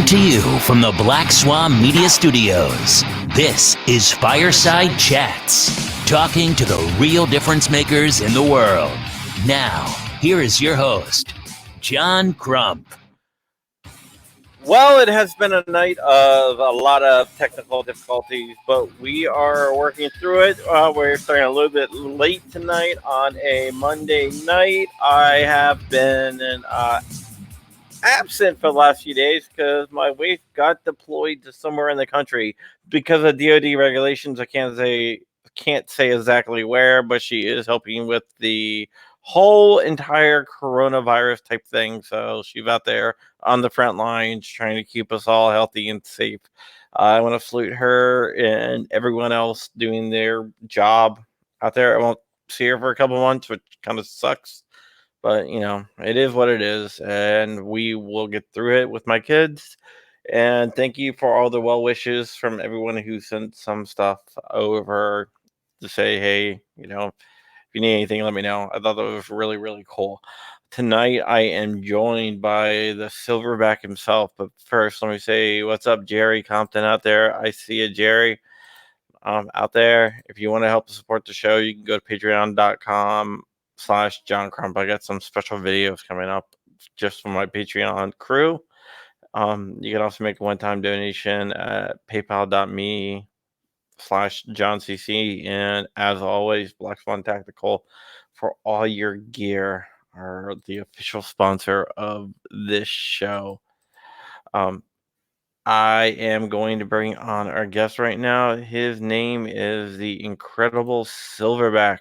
Coming to you from the Black Swan Media Studios, this is Fireside Chats, talking to the real difference makers in the world. Now, here is your host, John Crump. Well, it has been a night of a lot of technical difficulties, but we are working through it. We're starting a little bit late tonight on a Monday night. I have been absent for the last few days because my wife got deployed to somewhere in the country because of DoD regulations. I can't say exactly where, but she is helping with the whole entire coronavirus type thing. So she's out there on the front lines trying to keep us all healthy and safe. I want to salute her and everyone else doing their job out there. I won't see her for a couple months, which kind of sucks. But, it is what it is, and we will get through it with my kids. And thank you for all the well wishes from everyone who sent some stuff over to say, hey, if you need anything, let me know. I thought that was really, really cool. Tonight, I am joined by the Silverback himself. But first, let me say, what's up, Jerry Compton out there? I see you, Jerry. Out there. If you want to help support the show, you can go to patreon.com/John Crump. I got some special videos coming up just for my Patreon crew. You can also make a one-time donation at paypal.me/JohnCC. And as always, Black Swan Tactical for all your gear are the official sponsor of this show. I am going to bring on our guest right now. His name is the incredible Silverback,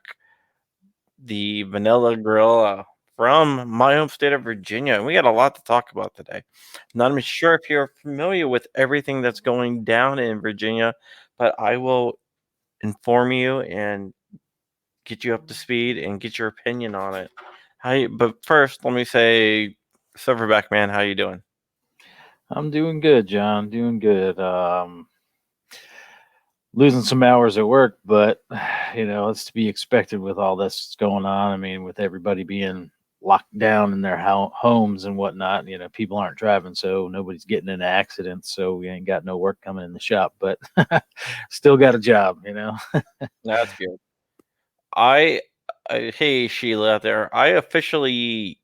the Vanilla Gorilla from my home state of Virginia. And we got a lot to talk about today. Not even sure if you're familiar with everything that's going down in Virginia, but I will inform you and get you up to speed and get your opinion on it. But first, let me say, Silverback man, how you doing? I'm doing good, John. Doing good. Losing some hours at work, but it's to be expected with all this going on. I mean, with everybody being locked down in their homes and whatnot, people aren't driving, so nobody's getting into accidents. So we ain't got no work coming in the shop, but still got a job. That's good. Hey Sheila out there. I officially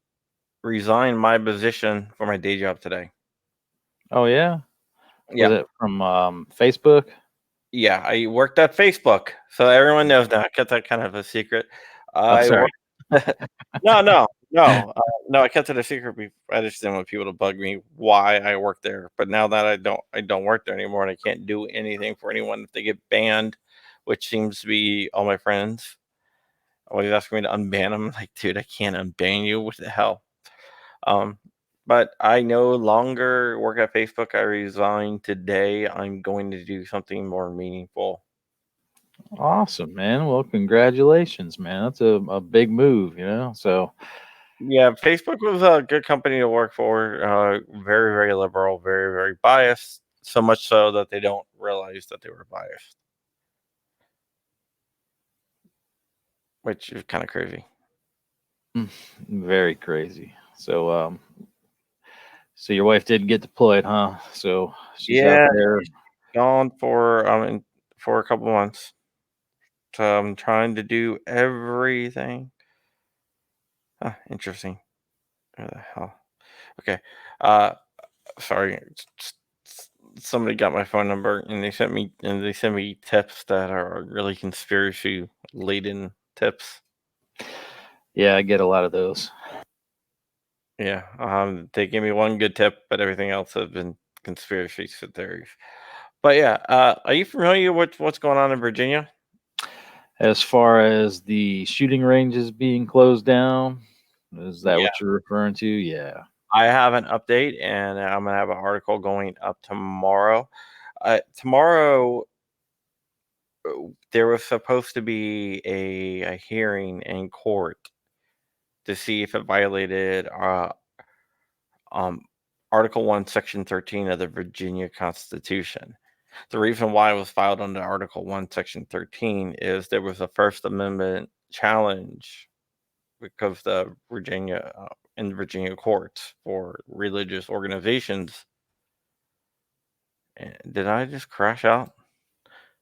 resigned my position for my day job today. Oh yeah. Yeah. Was it from Facebook? Yeah, I worked at Facebook, so everyone knows now. I kept that kind of a secret. Oh, sorry. No. I kept it a secret. I just didn't want people to bug me why I worked there. But now that I don't work there anymore, and I can't do anything for anyone if they get banned, which seems to be all my friends always asking me to unban them. Like, dude, I can't unban you. What the hell? But I no longer work at Facebook. I resigned today. I'm going to do something more meaningful. Awesome, man. Well, congratulations, man. That's a big move, So Yeah, Facebook was a good company to work for. Very, very liberal, very, very biased. So much so that they don't realize that they were biased, which is kind of crazy. very crazy. So so your wife didn't get deployed, huh? So she's out there. Gone for a couple months. So I'm trying to do everything. Interesting. Where the hell? Okay. Sorry. Somebody got my phone number and they sent me tips that are really conspiracy laden tips. Yeah, I get a lot of those. Yeah. They gave me one good tip, but everything else has been conspiracy theories. But yeah, are you familiar with what's going on in Virginia? As far as the shooting ranges being closed down, is that what you're referring to? Yeah. I have an update, and I'm gonna have an article going up tomorrow. Tomorrow, there was supposed to be a hearing in court to see if it violated Article 1, Section 13 of the Virginia Constitution. The reason why it was filed under Article 1, Section 13 is there was a First Amendment challenge because the Virginia in Virginia courts for religious organizations Did I just crash out?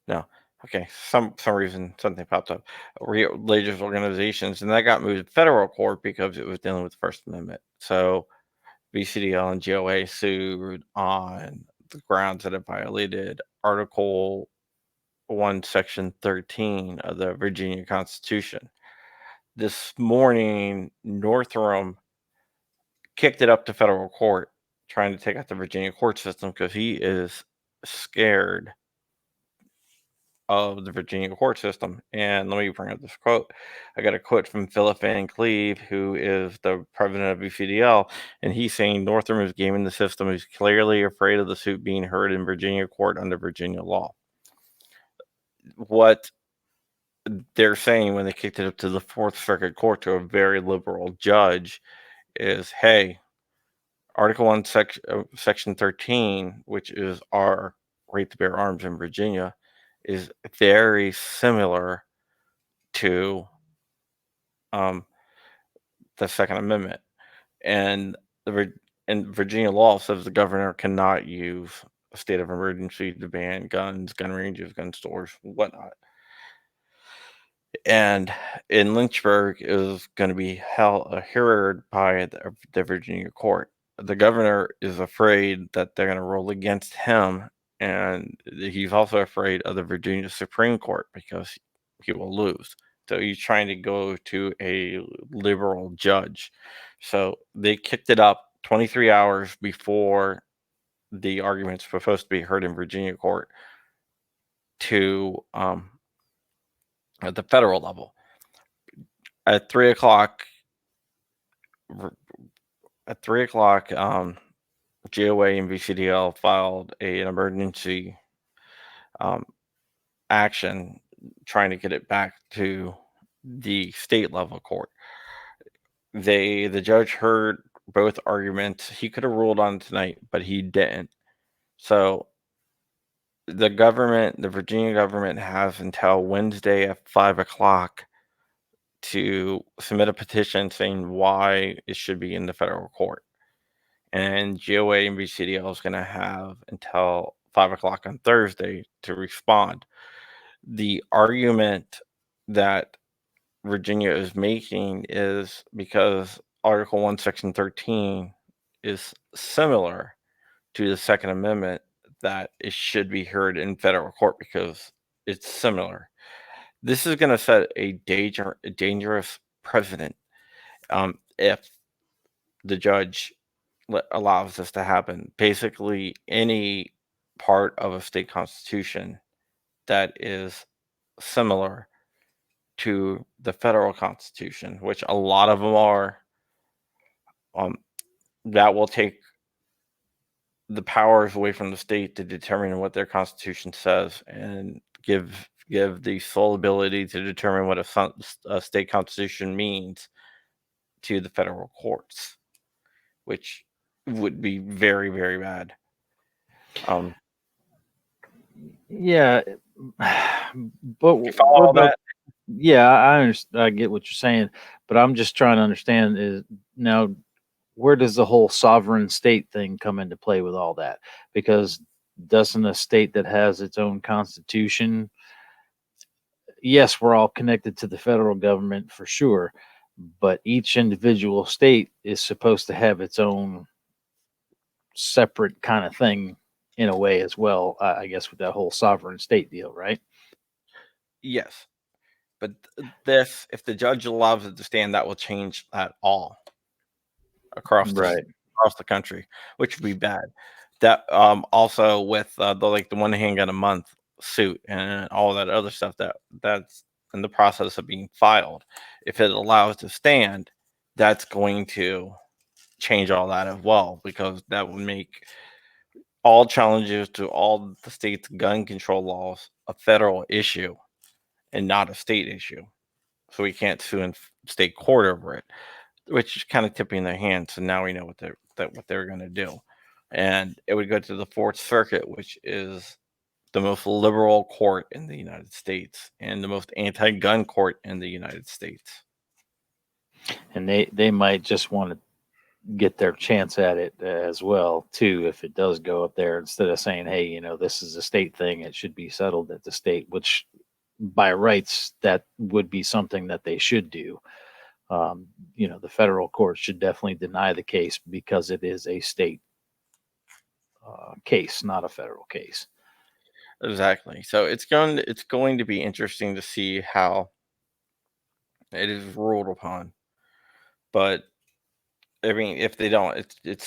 No. Okay. Some reason something popped up. Religious organizations, and that got moved to federal court because it was dealing with the First Amendment. So BCDL and GOA sued on the grounds that it violated Article 1, Section 13 of the Virginia Constitution. This morning, Northrum kicked it up to federal court, trying to take out the Virginia court system because he is scared of the Virginia court system. And let me bring up this quote. I got a quote from Philip Van Cleve, who is the president of BCDL, and he's saying Northrum is gaming the system. He's clearly afraid of the suit being heard in Virginia court under Virginia law. What they're saying when they kicked it up to the Fourth Circuit Court to a very liberal judge is, hey, Article 1, Section 13, which is our right to bear arms in Virginia, is very similar to the Second Amendment. And Virginia law says the governor cannot use a state of emergency to ban guns, gun ranges, gun stores, whatnot. And in Lynchburg is going to be heard by the Virginia court. The governor is afraid that they're going to rule against him, and he's also afraid of the Virginia Supreme Court because he will lose. So he's trying to go to a liberal judge. So they kicked it up 23 hours before the arguments were supposed to be heard in Virginia court to at the federal level. At 3 o'clock, GOA and VCDL filed an emergency action trying to get it back to the state level court. The judge heard both arguments. He could have ruled on tonight, but he didn't. So the Virginia government has until Wednesday at 5 o'clock to submit a petition saying why it should be in the federal court. And GOA and VCDL is going to have until 5 o'clock on Thursday to respond. The argument that Virginia is making is because Article 1, Section 13 is similar to the Second Amendment, that it should be heard in federal court because it's similar. This is going to set a dangerous precedent if the judge allows this to happen. Basically, any part of a state constitution that is similar to the federal constitution, which a lot of them are, that will take the powers away from the state to determine what their constitution says and give the sole ability to determine what a state constitution means to the federal courts, which would be very, very bad. Yeah, but You follow all that? Yeah, I understand. I get what you're saying, but I'm just trying to understand is now where does the whole sovereign state thing come into play with all that? Because doesn't a state that has its own constitution, yes, we're all connected to the federal government for sure, but each individual state is supposed to have its own separate kind of thing in a way as well, I guess, with that whole sovereign state deal, right? Yes. But if the judge allows it to stand, that will change that all across the country, which would be bad. That also with the one handgun a month suit and all that other stuff that's in the process of being filed. If it allows to stand, that's going to change all that as well, because that would make all challenges to all the state's gun control laws a federal issue and not a state issue. So we can't sue in state court over it, which is kind of tipping their hands. So now we know what they're going to do, and it would go to the Fourth Circuit, which is the most liberal court in the United States and the most anti-gun court in the United States. And they might just want to get their chance at it as well too. If it does go up there, instead of saying, hey, this is a state thing, it should be settled at the state, which by rights that would be something that they should do. um, the federal court should definitely deny the case because it is a state case, not a federal case. Exactly. So it's going to be interesting to see how it is ruled upon. But I mean, if they don't, it's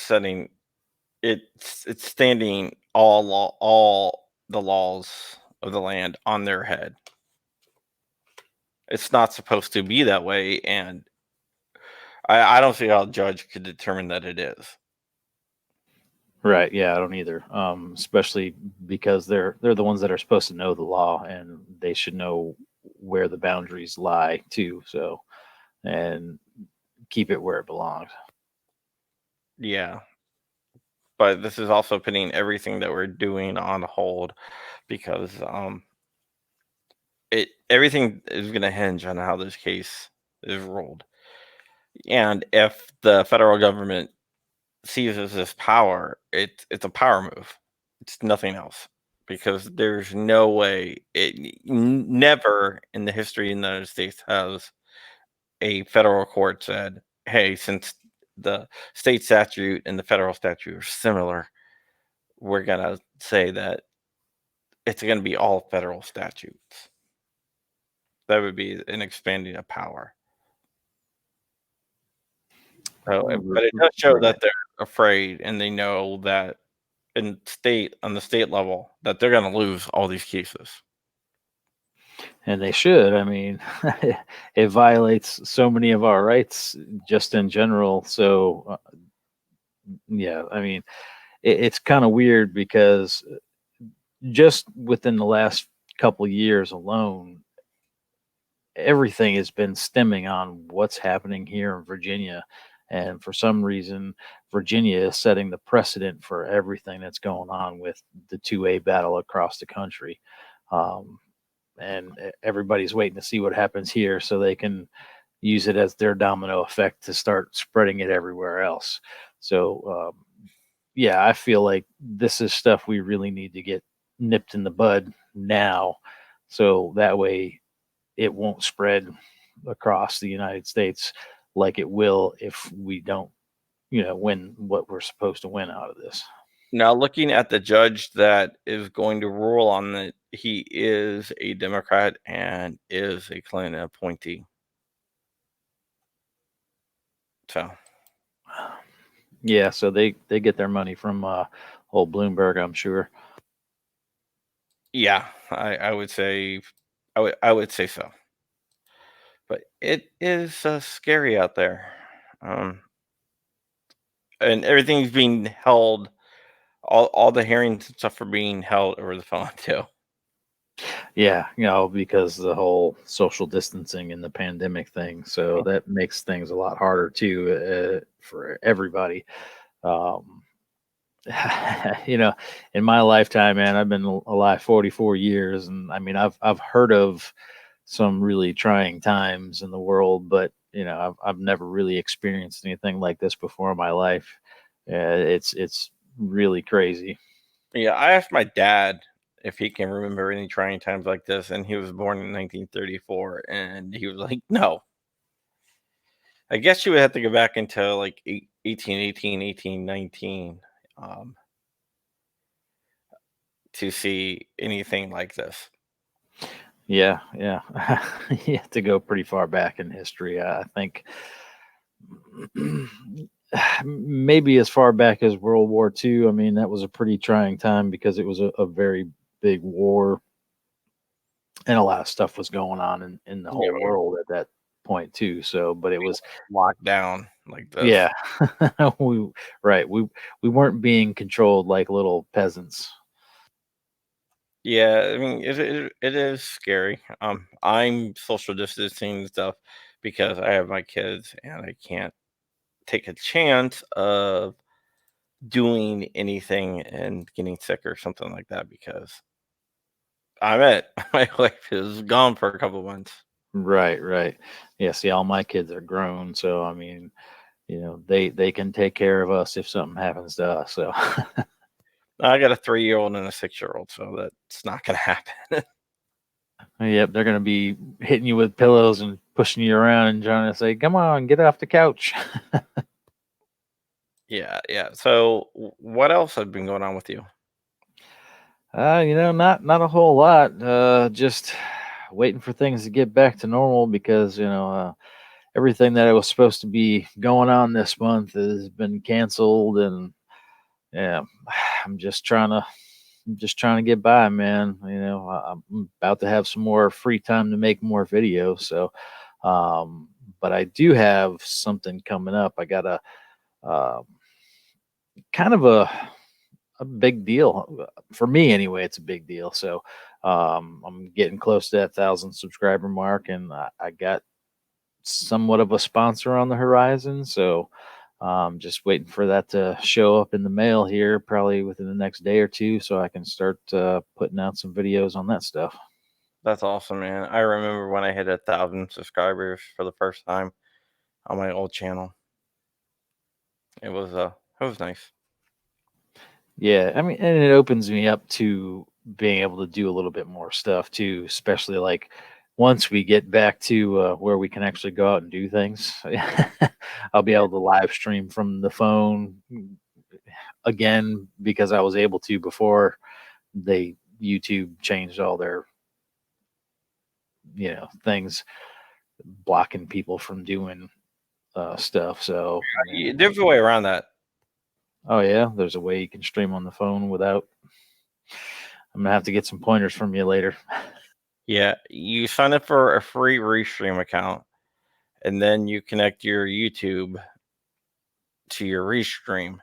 standing all the laws of the land on their head. It's not supposed to be that way, and I don't see how a judge could determine that it is. Right? Yeah, I don't either. Especially because they're the ones that are supposed to know the law, and they should know where the boundaries lie too. So, and keep it where it belongs. Yeah, but this is also putting everything that we're doing on hold because it everything is going to hinge on how this case is ruled. And if the federal government seizes this power, it's a power move. It's nothing else because there's no way never in the history of the United States has a federal court said, "Hey, since the state statute and the federal statute are similar, we're gonna say that it's gonna be all federal statutes." That would be an expanding of power. So, but it does show Right. that they're afraid and they know that on the state level that they're going to lose all these cases. And they should. I mean, it violates so many of our rights just in general. So, yeah, I mean, it's kind of weird because just within the last couple years alone, everything has been stemming on what's happening here in Virginia. And for some reason, Virginia is setting the precedent for everything that's going on with the 2A battle across the country. Um, and everybody's waiting to see what happens here so they can use it as their domino effect to start spreading it everywhere else. So, yeah, I feel like this is stuff we really need to get nipped in the bud now. So that way it won't spread across the United States like it will if we don't, win what we're supposed to win out of this. Now, looking at the judge that is going to rule on it, he is a Democrat and is a Clinton appointee. So, Yeah, so they get their money from old Bloomberg, I'm sure. yeah, I would say, I would say so. But it is scary out there, um, and everything's being held. All the hearings and stuff are being held over the phone too. Yeah, because the whole social distancing and the pandemic thing. So that makes things a lot harder too for everybody. Um, you know, in my lifetime, man, I've been alive 44 years, and I mean, I've heard of some really trying times in the world, but I've never really experienced anything like this before in my life. It's really crazy. Yeah, I asked my dad if he can remember any trying times like this, and he was born in 1934, and he was like, "No." I guess you would have to go back into like 1818, 1819, to see anything like this. Yeah, yeah. You have to go pretty far back in history. I think maybe as far back as World War II. I mean, that was a pretty trying time because it was a very big war and a lot of stuff was going on in the Yeah, whole world at that point too. So, but it was, locked down like this. yeah, we right. We weren't being controlled like little peasants. Yeah, I mean, it is scary. I'm social distancing and stuff because I have my kids, and I can't take a chance of doing anything and getting sick or something like that because I'm it. My wife is gone for a couple months. Right, right. Yeah. See, all my kids are grown, so I mean, they can take care of us if something happens to us. So I got a 3-year-old and a 6-year-old, so that's not going to happen. yep, they're gonna be hitting you with pillows and pushing you around and trying to say, "Come on, get off the couch." Yeah. So, what else has been going on with you? Not a whole lot. Just waiting for things to get back to normal because everything that was supposed to be going on this month has been canceled, and yeah, I'm just trying to get by, man. I'm about to have some more free time to make more videos, so but I do have something coming up. I got uh, kind of a big deal for me anyway. It's a big deal. So I'm getting close to that 1,000 subscriber mark, and I got somewhat of a sponsor on the horizon. So just waiting for that to show up in the mail here, probably within the next day or two, so I can start putting out some videos on that stuff. That's awesome, man. I remember when I hit 1,000 subscribers for the first time on my old channel. It was nice. Yeah, I mean, and it opens me up to being able to do a little bit more stuff too, especially like once we get back to where we can actually go out and do things. I'll be Yeah. able to live stream from the phone again because I was able to before they YouTube changed all their things blocking people from doing stuff. So Different way around that. oh yeah, there's a way you can stream on the phone without. I'm gonna have to get some pointers from you later. Yeah, you sign up for a free Restream account, and then you connect your YouTube to your Restream,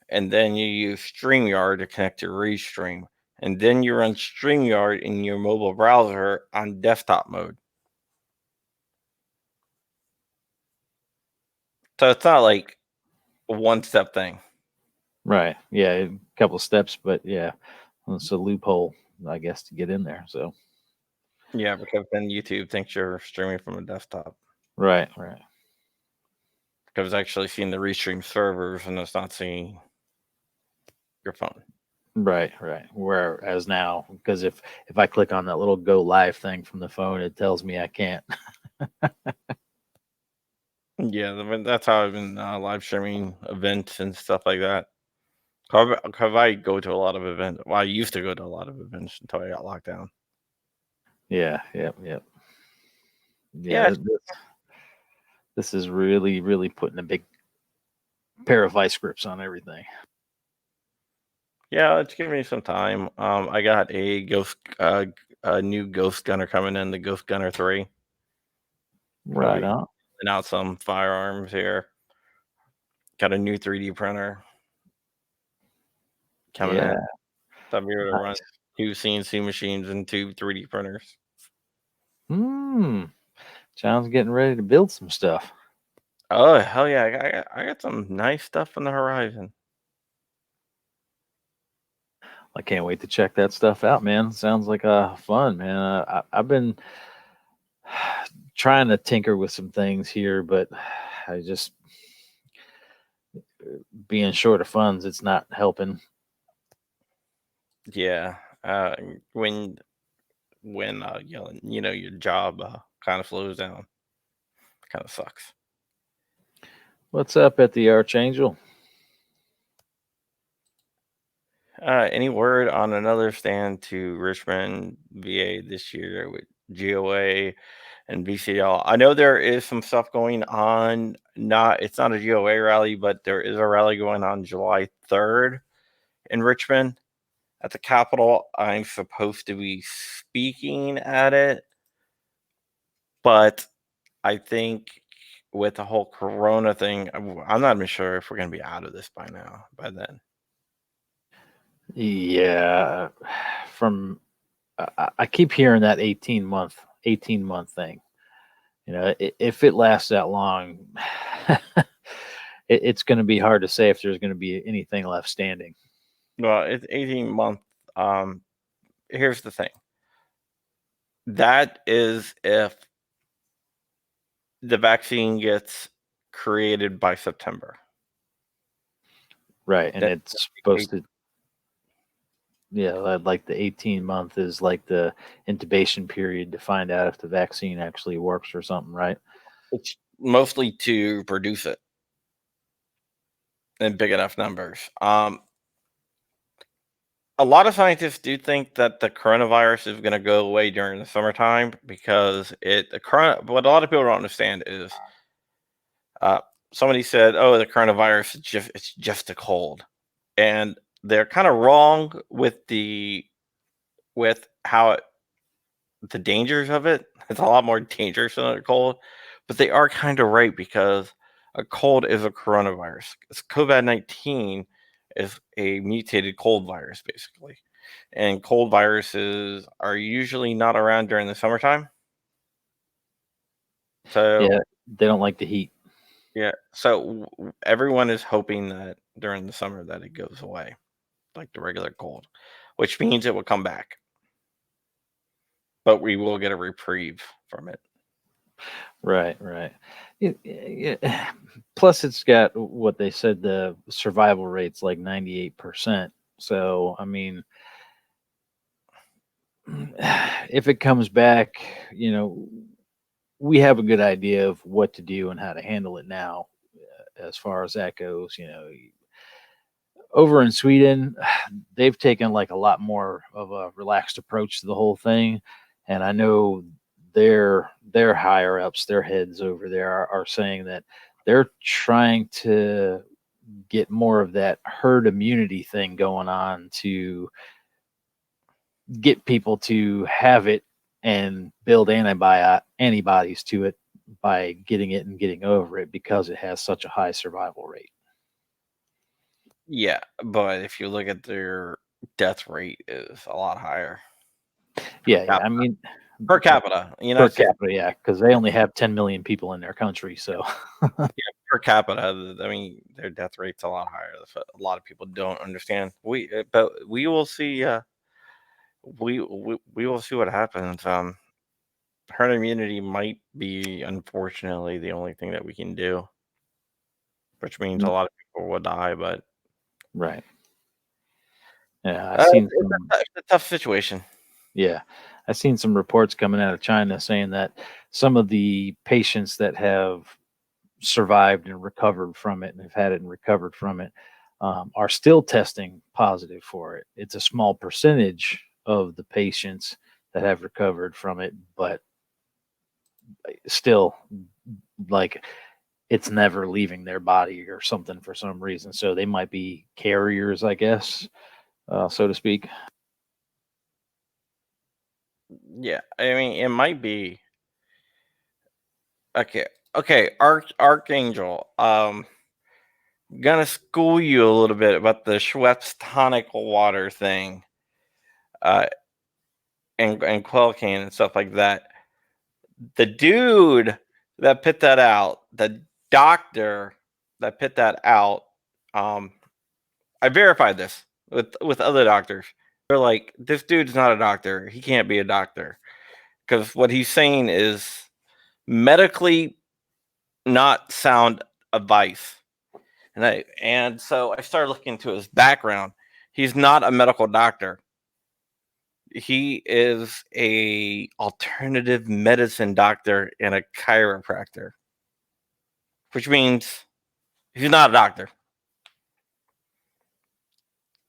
and then you use StreamYard to connect to Restream, and then you run StreamYard in your mobile browser on desktop mode. So it's not like a one-step thing. Right. Yeah. A couple steps, but yeah, it's a loophole, I guess, to get in there. So Yeah, because then YouTube thinks you're streaming from a desktop. right, right, Because it's actually seeing the Restream servers and it's not seeing your phone. right. Whereas now, because if I click on that little go live thing from the phone, it tells me I can't. Yeah, that's how I've been live streaming events and stuff like that. 'Cause I go to a lot of events. Well, I used to go to a lot of events until I got locked down. Yeah. Yep. Yeah, Yeah. This is really putting a big pair of vice grips on everything. yeah, it's giving me some time. I got a new Ghost Gunner coming in, the Ghost Gunner 3. I'll Right be on. putting out some firearms here. Got a new 3D printer coming in. Yeah. So I'll be able to run Nice. 2 CNC machines and 2 3D printers. Hmm. John's getting ready to build some stuff. Oh, hell yeah. I got some nice stuff on the horizon. I can't wait to check that stuff out, man. Sounds like fun, man. I've been trying to tinker with some things here, but I just being short of funds, it's not helping. Yeah. Uh, when your job kind of slows down, kind of sucks. What's up at the Archangel? Any word on another stand to Richmond, VA this year with GOA and VCL? I know there is some stuff going on. It's not a GOA rally, but there is a rally going on July 3rd in Richmond at the Capitol. I'm supposed to be speaking at it, but I think with the whole Corona thing, I'm not even sure if we're going to be out of this by then. Yeah, from I keep hearing that 18-month thing. If it lasts that long, it's going to be hard to say if there's going to be anything left standing. Well, it's 18 month. Um, Here's the thing. That is if the vaccine gets created by September. Right, and That- it's supposed to, yeah, like the 18-month is like the intubation period to find out if the vaccine actually works or something, right? It's mostly to produce it in big enough numbers. A lot of scientists do think that the coronavirus is going to go away during the summertime because what a lot of people don't understand is uh, somebody said, "Oh, the coronavirus is just a cold," and they're kind of wrong with how the dangers of it. It's a lot more dangerous than a cold, but they are kind of right because a cold is a coronavirus. COVID-19 is a mutated cold virus, basically. And cold viruses are usually not around during the summertime. So, Yeah, they don't like the heat. yeah. So everyone is hoping that during the summer that it goes away, like the regular cold, which means it will come back. But we will get a reprieve from it. Right, right. Plus, it's got what they said the survival rate's like 98%. So, I mean, if it comes back, you know, we have a good idea of what to do and how to handle it now, as far as that goes. You know, over in Sweden, they've taken like a lot more of a relaxed approach to the whole thing, and I know their higher ups, their heads over there are saying that they're trying to get more of that herd immunity thing going on to get people to have it and build antibodies to it by getting it and getting over it because it has such a high survival rate. Yeah, but if you look at their death rate is a lot higher Yeah, yeah. I mean, per capita. per United States capita, yeah, because they only have 10 million people in their country. So, per capita. I mean, their death rate's a lot higher. That's what a lot of people don't understand. But we will see. We will see what happens. Herd immunity might be, unfortunately, the only thing that we can do, which means a lot of people will die. But right. Yeah, I seen some. it's a tough situation. Yeah, I seen some reports coming out of China saying that some of the patients that have survived and recovered from it and have had it and recovered from it are still testing positive for it. It's a small percentage of the patients that have recovered from it, but still, like it's never leaving their body or something for some reason. So they might be carriers, I guess, so to speak. Yeah, I mean, it might be okay. Okay, Archangel. Gonna school you a little bit about the Schweppes tonic water thing, uh, and Quellcan and stuff like that. The dude that put that out, the doctor that put that out, um, I verified this with other doctors. They're like, this dude's not a doctor. He can't be a doctor because what he's saying is medically not sound advice. And so I started looking into his background. He's not a medical doctor. He is a alternative medicine doctor and a chiropractor, which means he's not a doctor.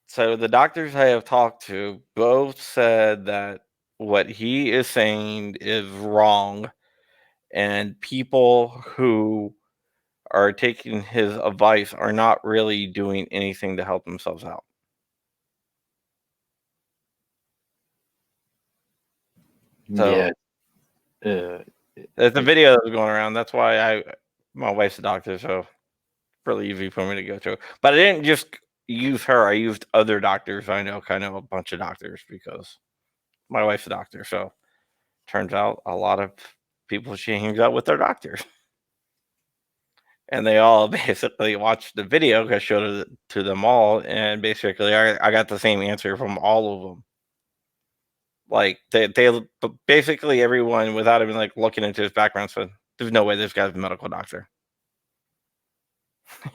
So the doctors I have talked to both said that what he is saying is wrong, and people who are taking his advice are not really doing anything to help themselves out. Yeah. So Uh, there's a it- video that was going around. That's why my wife's a doctor, so really easy for me to go to. But I didn't just use her. I used other doctors I know, kind of a bunch of doctors because my wife's a doctor. So turns out a lot of people she hangs out with are doctors. And they all basically watched the video. I showed it to them all, and basically I got the same answer from all of them. Like basically everyone without even like looking into his background said, "There's no way this guy's a medical doctor."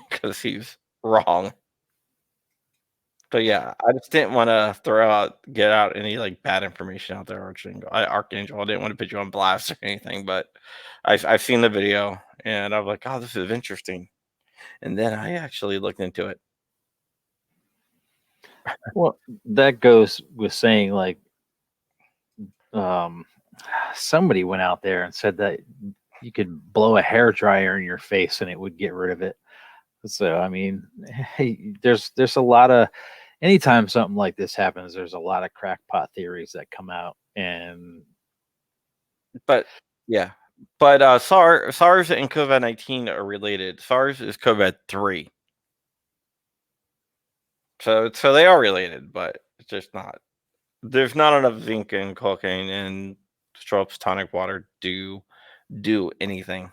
because he's wrong. But yeah, I just didn't want to get out any like bad information out there, Archangel. Archangel, I didn't want to put you on blast or anything, but I've seen the video and I was like, oh, this is interesting. And then I actually looked into it. Well, that goes with saying like um, somebody went out there and said that you could blow a hair dryer in your face and it would get rid of it. So I mean, hey, there's a lot of anytime something like this happens, there's a lot of crackpot theories that come out, and But yeah, but SARS and COVID-19 are related. SARS is COVID-3, so they are related, but it's just not. There's not enough zinc and cocaine in Schweppes tonic water to do anything.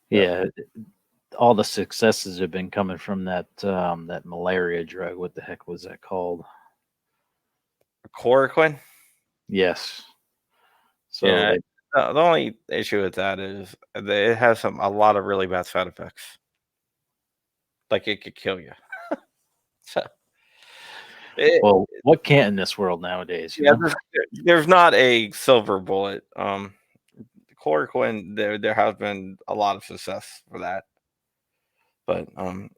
yeah, all the successes have been coming from that malaria drug. What the heck was that called? Chloroquine. Yes. So Yeah. they The only issue with that is that it has a lot of really bad side effects. Like it could kill you. So it, well, what can't in this world nowadays, you yeah, know? there's not a silver bullet. Chloroquine, there has been a lot of success for that, but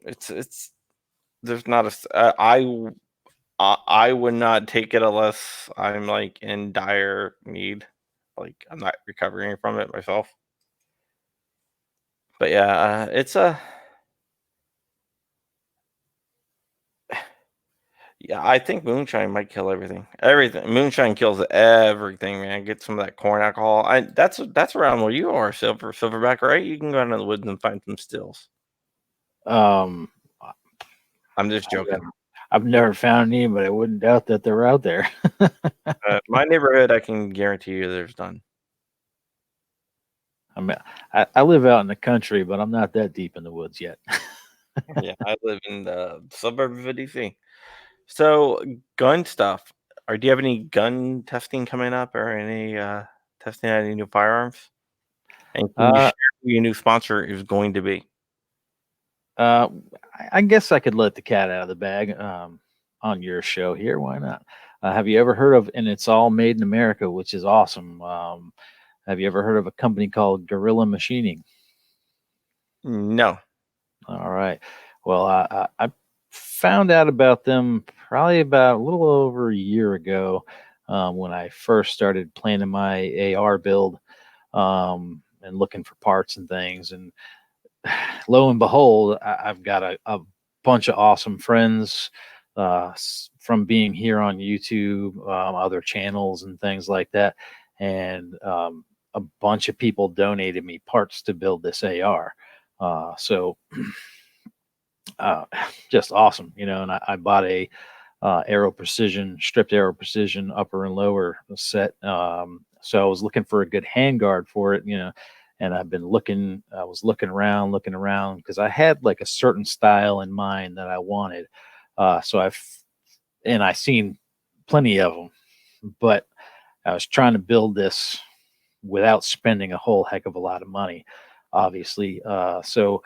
it's there's not I would not take it unless I'm like in dire need, like I'm not recovering from it myself. But yeah, it's a yeah. I think moonshine might kill everything. Everything moonshine kills everything, man. Get some of that corn alcohol. That's around where you are, silverback, right? You can go into the woods and find some stills. Um, I'm just I've joking. never, I've never found any, but I wouldn't doubt that they're out there. My neighborhood, I can guarantee you, there's none. I mean, I live out in the country, but I'm not that deep in the woods yet. Yeah, I live in the suburb of DC. So, gun stuff. Or do you have any gun testing coming up or any testing out any new firearms? And can you Uh, share who your new sponsor is going to be? uh, I guess I could let the cat out of the bag on your show here. Why not? Have you ever heard of, and it's all made in America, which is awesome. Have you ever heard of a company called Gorilla Machining? No. All right. Well, I found out about them probably about a little over a year ago when I first started planning my AR build and looking for parts and things. And lo and behold, I've got a bunch of awesome friends from being here on YouTube, other channels, and things like that. And a bunch of people donated me parts to build this AR. So uh, just awesome, you know. And I bought a Aero Precision, stripped Aero Precision upper and lower set. So I was looking for a good handguard for it, you know. And I was looking around because I had like a certain style in mind that I wanted. So I seen plenty of them, but I was trying to build this without spending a whole heck of a lot of money, obviously. So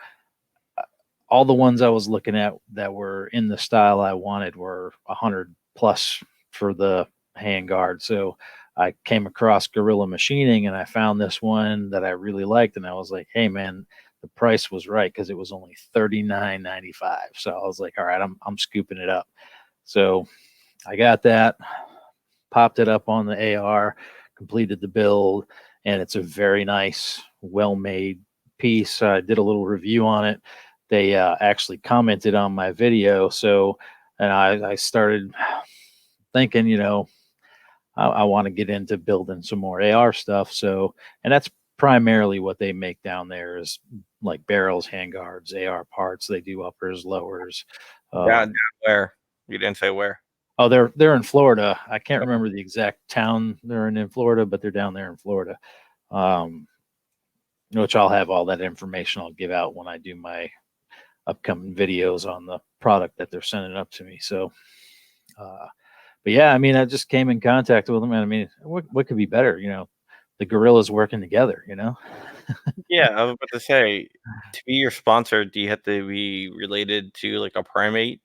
all the ones I was looking at that were in the style I wanted were 100 plus for the handguard. So I came across Gorilla Machining and I found this one that I really liked, and I was like, "Hey, man, the price was right because it was only $39.95." So I was like, "All right, I'm scooping it up." So I got that, popped it up on the AR, completed the build, and it's a very nice, well made piece. I did a little review on it. They actually commented on my video. So, and I started thinking, you know, I want to get into building some more AR stuff. So, and that's primarily what they make down there is like barrels, handguards, AR parts. They do uppers, lowers. Down Um, where? You didn't say where. Oh, they're in Florida. I can't remember the exact town they're in Florida, but they're down there in Florida. Um, which I'll have all that information I'll give out when I do my upcoming videos on the product that they're sending up to me. So, but yeah, I mean, I just came in contact with them, and I mean, what could be better? You know, the gorillas working together, Yeah, I was about to say, to be your sponsor, do you have to be related to like a primate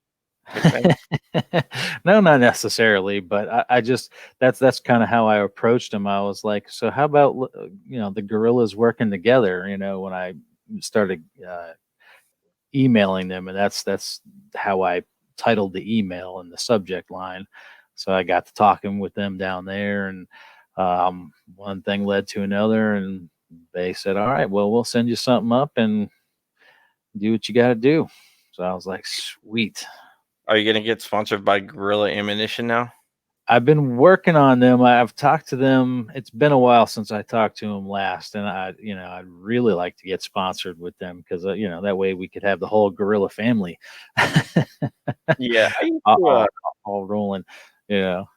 type thing? No, not necessarily, but I just that's kind of how I approached him. I was like, so how about the gorillas working together? When I started emailing them, and that's how I titled the email in the subject line. So I got to talking with them down there, and one thing led to another, and they said, "All right, well, we'll send you something up and do what you got to do." So I was like, "Sweet." Are you gonna get sponsored by Gorilla Ammunition now? I've been working on them. I've talked to them. It's been a while since I talked to them last, and I'd really like to get sponsored with them because that way we could have the whole gorilla family Yeah, I used all, to. all, all rolling. You know,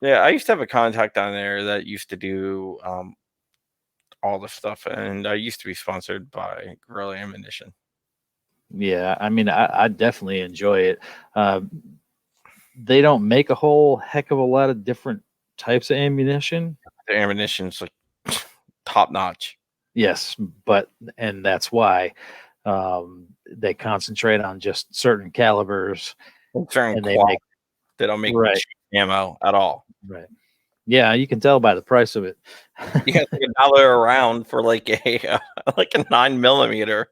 Yeah, I used to have a contact down there that used to do all the stuff, and I used to be sponsored by Gorilla Ammunition. yeah. I mean, I definitely enjoy it. Uh, they don't make a whole heck of a lot of different types of ammunition. The ammunition's like top notch. Yes, and that's why they concentrate on just certain calibers, Certain and they qual, make they don't make right, cheap ammo at all. right. Yeah, you can tell by the price of it. You got like $1 a round for like a like a 9 millimeter.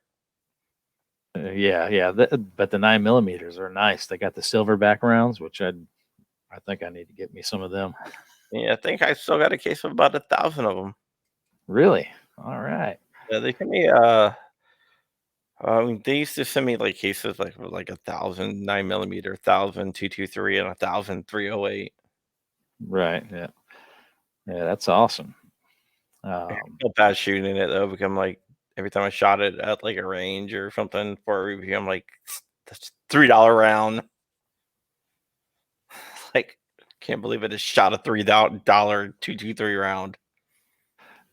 Yeah, yeah. But the 9 millimeters are nice. They got the silverback rounds, which I think I need to get me some of them. Yeah, I think I still got a case of about 1,000 of them. Really? All right. Yeah, they sent me. I mean, they used to send me like cases like with like 1,000 9 millimeter, 1,000 223, and 1,000 308. Right. Yeah. Yeah. That's awesome. I Um, feel bad shooting it though, because I'm like every time I shot it at like a range or something for a review, I'm like, that's $3 round. Like, can't believe I just shot a $3 223 round.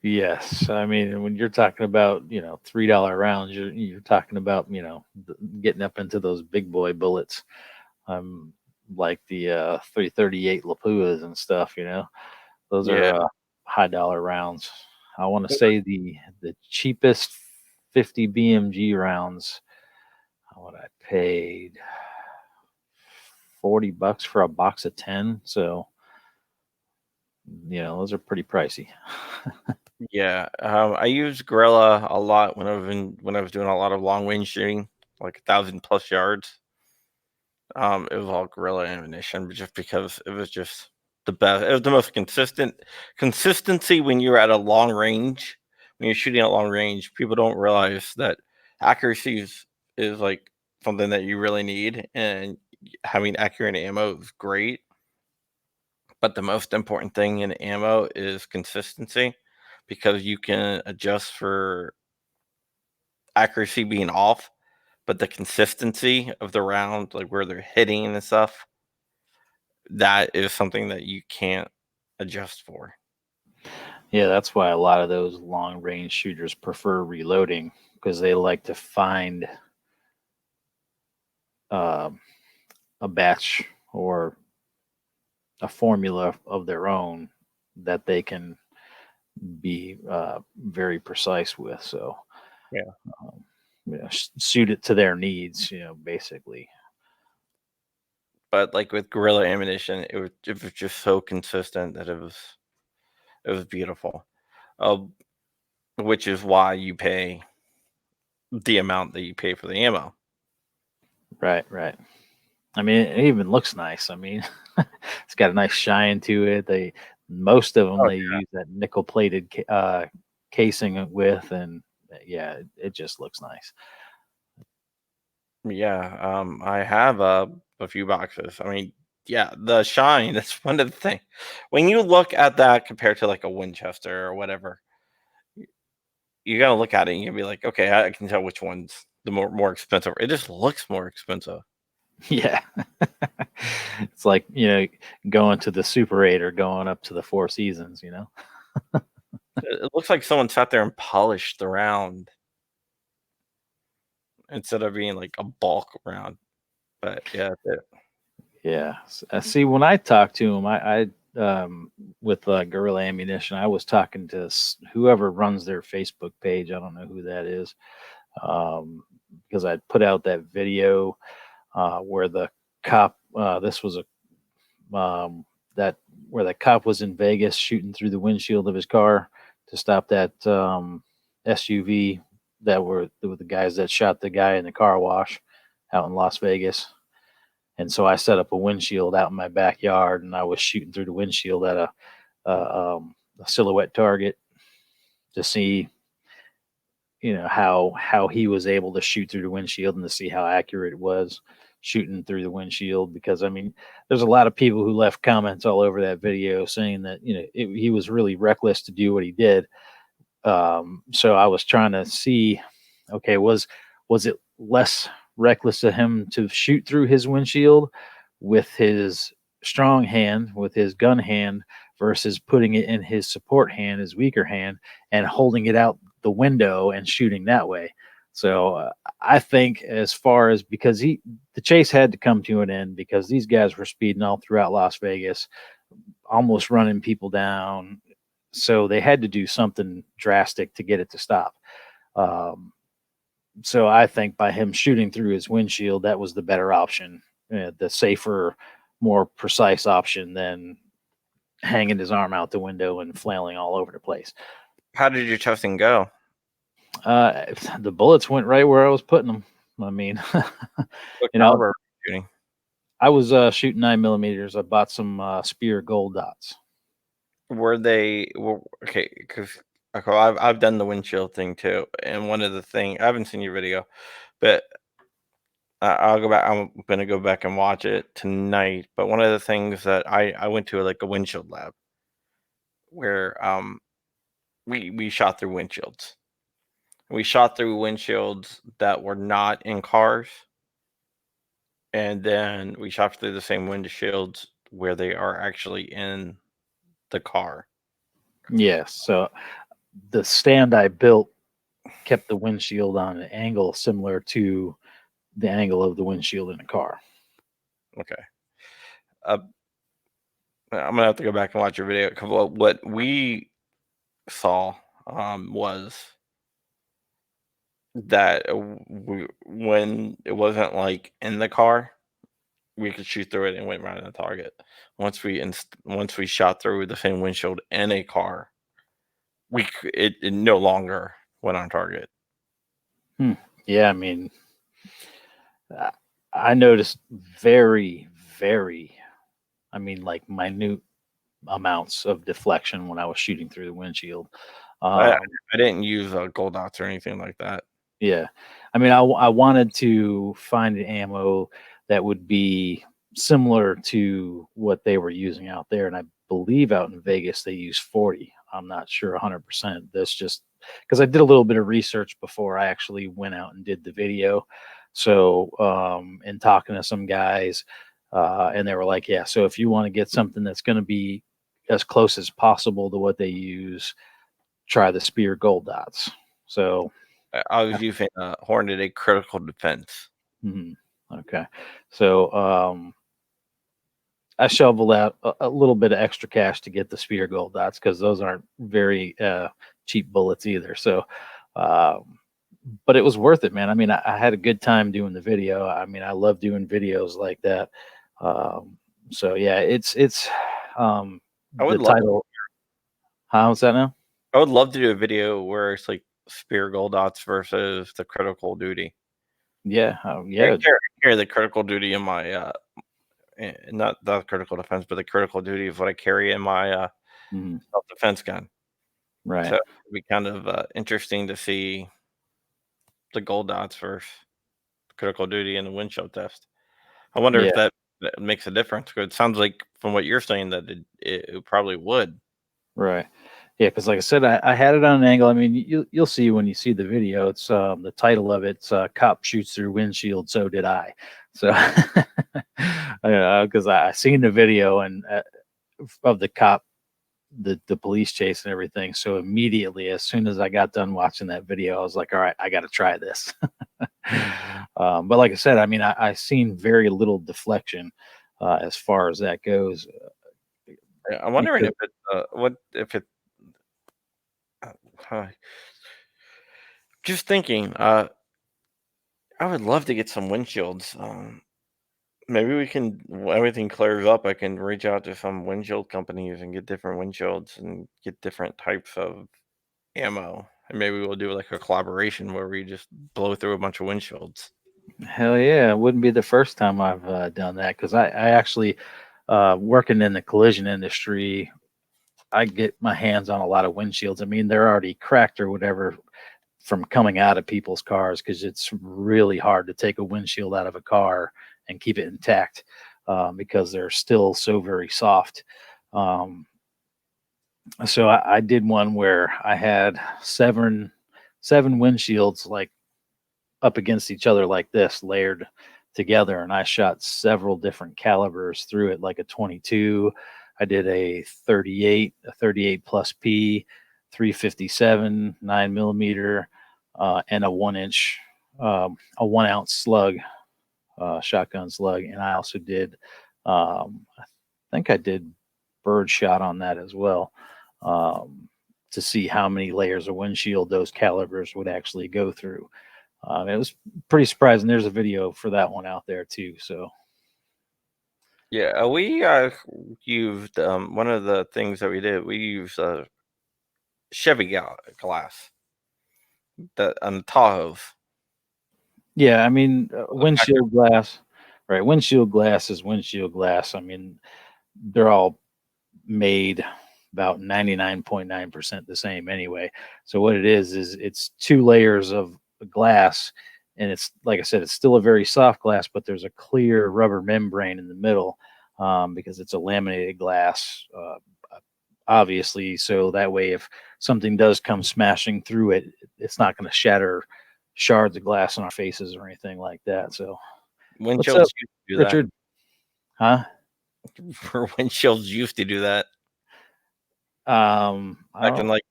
yes. I mean, when you're talking about $3 rounds, you're talking about getting up into those big boy bullets. Like the 338 Lapuas and stuff. Those Yeah, are high dollar rounds. I want to say the cheapest 50 BMG rounds. What I paid $40 for a box of 10. So those are pretty pricey. yeah. I used Gorilla a lot when I was doing a lot of long range shooting, like 1,000+ yards. It was all Gorilla ammunition, but just because it was just the best. It was the most consistency when you're at a long range. When you're shooting at long range, people don't realize that accuracy is like something that you really need, and having accurate ammo is great. But the most important thing in ammo is consistency, because you can adjust for accuracy being off, but the consistency of the round, like where they're hitting and stuff, that is something that you can't adjust for. Yeah, that's why a lot of those long range shooters prefer reloading because they like to find uh, a batch or a formula of their own that they can be very precise with. So, Yeah. um, suit it to their needs, basically. But like with Gorilla ammunition, it was just so consistent that it was beautiful. Uh, which is why you pay the amount that you pay for the ammo. Right, right. I mean, it even looks nice. I mean, it's got a nice shine to it. Most of them Oh they use that nickel plated casing with, and yeah, it just looks nice. yeah, I have a few boxes. I mean, yeah, the shine. That's one of the things. When you look at that compared to like a Winchester or whatever, you gotta look at it and you'll be like, okay, I can tell which one's the more expensive. It just looks more expensive. Yeah, it's like going to the Super 8 or going up to the Four Seasons. It looks like someone sat there and polished the round instead of being like a bulk round. But yeah, Yeah. See, when I talk to them, I with Guerrilla Ammunition. I was talking to whoever runs their Facebook page. I don't know who that is, because I put out that video where the cop. This was a that where the cop was in Vegas shooting through the windshield of his car to stop that SUV that were the guys that shot the guy in the car wash out in Las Vegas. And so I set up a windshield out in my backyard, and I was shooting through the windshield at a silhouette target to see, how he was able to shoot through the windshield and to see how accurate it was shooting through the windshield. Because I mean, there's a lot of people who left comments all over that video saying that he was really reckless to do what he did. So I was trying to see, okay, was it less reckless of him to shoot through his windshield with his strong hand, with his gun hand, versus putting it in his support hand, his weaker hand, and holding it out the window and shooting that way. So I think, as far as, because the chase had to come to an end because these guys were speeding all throughout Las Vegas, almost running people down. So they had to do something drastic to get it to stop. So I think by him shooting through his windshield, that was the better option, the safer, more precise option than hanging his arm out the window and flailing all over the place. How did your testing go? The bullets went right where I was putting them. I mean, What caliber were you shooting? I was shooting 9mm. I bought some Spear Gold Dots. Were they okay? Because I've done the windshield thing too, and one of the things, I haven't seen your video, but I'll go back. I'm gonna go back and watch it tonight. But one of the things that I went to, like, a windshield lab where we shot through windshields. We shot through windshields that were not in cars, and then we shot through the same windshields where they are actually in the car. Yes. So the stand I built kept the windshield on an angle similar to the angle of the windshield in a car. Okay. I'm gonna have to go back and watch your video. 'Cause what we saw was that when it wasn't, like, in the car, we could shoot through it and went right on the target. Once we shot through the same windshield in a car, it no longer went on target. Yeah, I mean, I noticed very, very, I mean, like, minute amounts of deflection when I was shooting through the windshield. I didn't use gold dots or anything like that. Yeah, I mean, I wanted to find an ammo that would be similar to what they were using out there, and I believe out in Vegas they use 40. I'm not sure 100%. That's just because I did a little bit of research before I actually went out and did the video. So, in talking to some guys, and they were like, "Yeah, so if you want to get something that's going to be as close as possible to what they use, try the Spear Gold Dots." So. I was using Hornady Critical Defense. Okay. So I shoveled out a little bit of extra cash to get the Spear Gold Dots because those aren't very cheap bullets either. So, but it was worth it, man. I mean, I had a good time doing the video. I mean, I love doing videos like that. So yeah, it's I would the love. title. How's that now? I would love to do a video where it's like Spear Gold Dots versus the Critical Duty. Yeah, I carry the Critical Duty in my not the Critical Defense, but the Critical Duty is what I carry in my self-defense gun. Right. So it'd be kind of interesting to see the Gold Dots versus Critical Duty in the windshield test. I wonder Yeah. if that makes a difference. 'Cause it sounds like from what you're saying that it probably would. Right. Yeah, because like I said, I had it on an angle. I mean, you'll see when you see the video. It's the title of it's "Cop Shoots Through Windshield." So did I. So, because I seen the video and of the cop, the police chase and everything. So immediately, as soon as I got done watching that video, I was like, all right, I got to try this. But like I said, I mean, I seen very little deflection as far as that goes. I'm wondering if Because it what if it uh, just thinking. I would love to get some windshields. Maybe we can when everything clears up. I can reach out to some windshield companies and get different windshields and get different types of ammo. And maybe we'll do like a collaboration where we just blow through a bunch of windshields. hell yeah, it wouldn't be the first time I've done that because I actually working in the collision industry. I get my hands on a lot of windshields. I mean, they're already cracked or whatever from coming out of people's cars because it's really hard to take a windshield out of a car and keep it intact because they're still so very soft. Um, so I did one where I had seven windshields like up against each other like this, layered together, and I shot several different calibers through it, like a 22. I did a 38, a 38 plus P, 357, 9 millimeter, and a 1 inch, a 1 ounce slug, shotgun slug, and I also did, I think I did bird shot on that as well. To see how many layers of windshield those calibers would actually go through. It was pretty surprising. There's a video for that one out there too. So Yeah, we used one of the things that we did. We used Chevy glass that on the Tahoes. yeah, I mean, The factory. windshield glass, right? Windshield glass is windshield glass. I mean, they're all made about 99.9% the same anyway. So what it is it's two layers of glass, and it's like I said, it's still a very soft glass, but there's a clear rubber membrane in the middle because it's a laminated glass. Obviously, so that way if something does come smashing through it, it's not going to shatter shards of glass on our faces or anything like that. So what's Windshields up, used to do that. Richard? Huh? For windshields used to do that I back in don't. like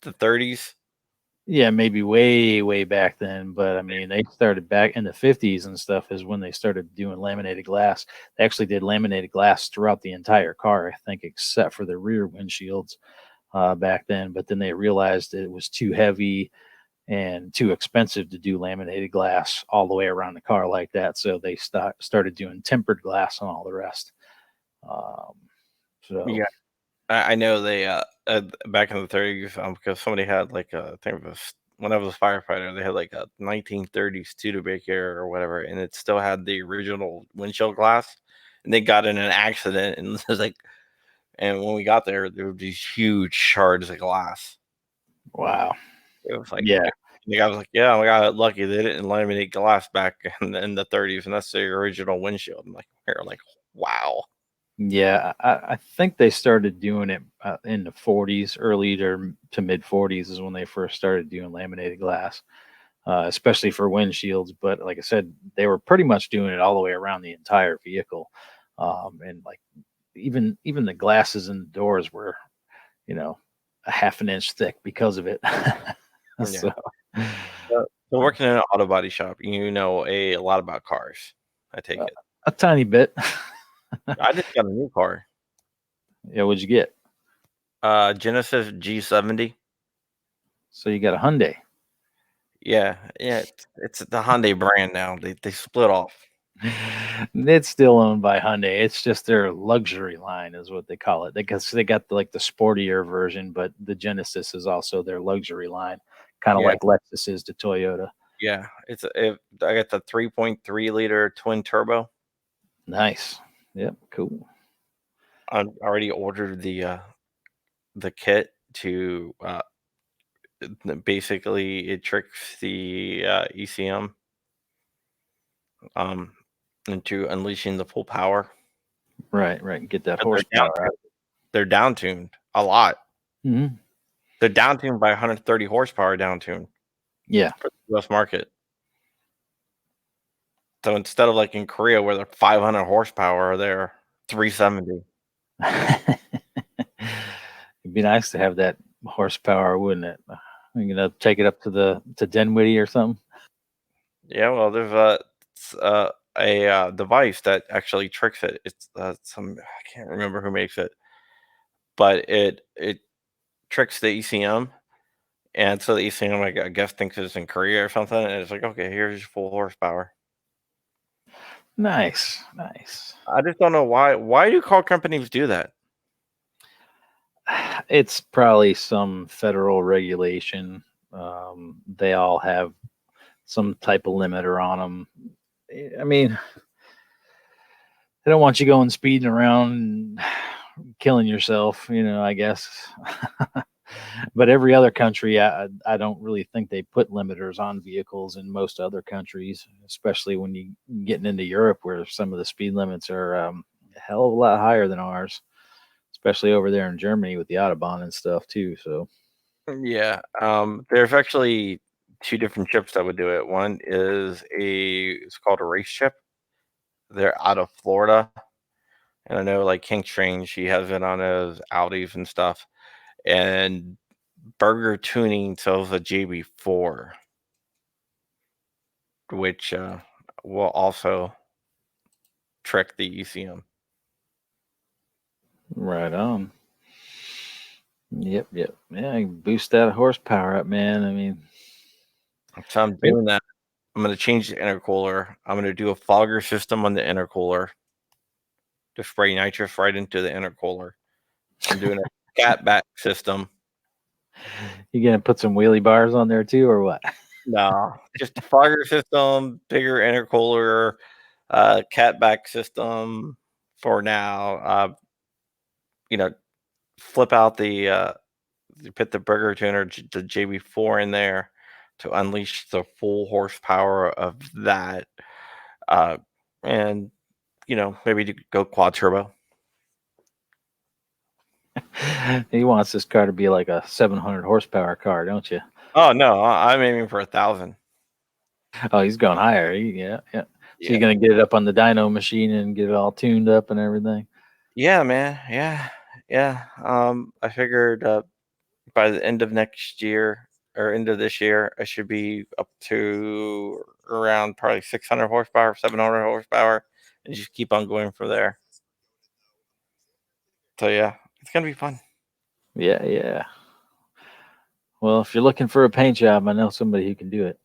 the 30s. Yeah, maybe way back then, but I mean, they started back in the 50s and stuff is when they started doing laminated glass. They actually did laminated glass throughout the entire car, I think, except for the rear windshields back then. But then they realized it was too heavy and too expensive to do laminated glass all the way around the car like that. So they started doing tempered glass on all the rest. Um, so Yeah, I know they back in the 30s because somebody had like I think it was when I was a firefighter, they had like a 1930s Studebaker or whatever, and it still had the original windshield glass. And they got in an accident, and it was like, and when we got there, there were these huge shards of glass. wow, It was like, yeah. the guy was like, "Yeah, we got lucky they didn't laminate glass back in the 30s, and that's the original windshield." I'm like, "We're like, wow." Yeah, I think they started doing it in the 40s, early to mid 40s is when they first started doing laminated glass, especially for windshields. But like I said, they were pretty much doing it all the way around the entire vehicle, and like even the glasses in the doors were, you know, a half an inch thick because of it. So Yeah. So working in an auto body shop, you know a lot about cars. I take uh, it. a tiny bit. I just got a new car, Yeah, what'd you get? Genesis G70. So you got a Hyundai. Yeah, yeah, it's the Hyundai brand now. They split off. It's still owned by Hyundai. It's just their luxury line, is what they call it. Because they got like the sportier version, but the Genesis is also their luxury line, kind of Yeah, like Lexus is to Toyota. yeah. I got the 3.3 liter twin turbo. Nice. Yep. Cool. I already ordered the kit to basically it tricks the ECM um into unleashing the full power. Right. Right. Get that 'Cause horsepower out. they're down tuned a lot. Mhm. They're down tuned by 130 horsepower down tuned Yeah. for the US market. So instead of like in Korea where they're 500 horsepower, they're 370. It'd be nice to have that horsepower, wouldn't it? Take it up to Dinwiddie or something. Yeah, well, there's a device that actually tricks it. It's some I can't remember who makes it, but it tricks the ECM, and so the ECM I guess thinks it's in Korea or something, and it's like, okay, here's your full horsepower. Nice, nice. I just don't know why. Why do car companies do that? It's probably some federal regulation. They all have some type of limiter on them. I mean, they don't want you going speeding around and killing yourself, I guess. But every other country, I don't really think they put limiters on vehicles in most other countries, especially when you getting into Europe, where some of the speed limits are a hell of a lot higher than ours, especially over there in Germany with the Autobahn and stuff too. So, Yeah, there's actually two different chips that would do it. One is it's called a race chip. They're out of Florida, and I know like King Strange, he has it on his Audis and stuff. And Burger Tuning sells a JB4, which will also trick the ECM. right on. Yep, yep. Yeah, I can boost that horsepower up, man. I mean, So I'm doing that. I'm going to change the intercooler. I'm going to do a fogger system on the intercooler to spray nitrous right into the intercooler. I'm doing a catback system. you gonna put some wheelie bars on there too, or what? No, just a fogger system, bigger intercooler, catback system for now. You know, flip out you put the burger tuner, the JB4 in there to unleash the full horsepower of that. Uh, and, maybe to go quad turbo. He wants this car to be like a 700 horsepower car, don't you? Oh, no, I'm aiming for 1,000. Oh, he's going higher. Yeah, yeah. So Yeah. you're gonna get it up on the dyno machine and get it all tuned up and everything. Yeah, man. Yeah. Yeah. I figured by the end of next year or end of this year, I should be up to around probably 600 horsepower, 700 horsepower, and just keep on going from there. So, yeah, it's going to be fun. Yeah, yeah. Well, if you're looking for a paint job, I know somebody who can do it.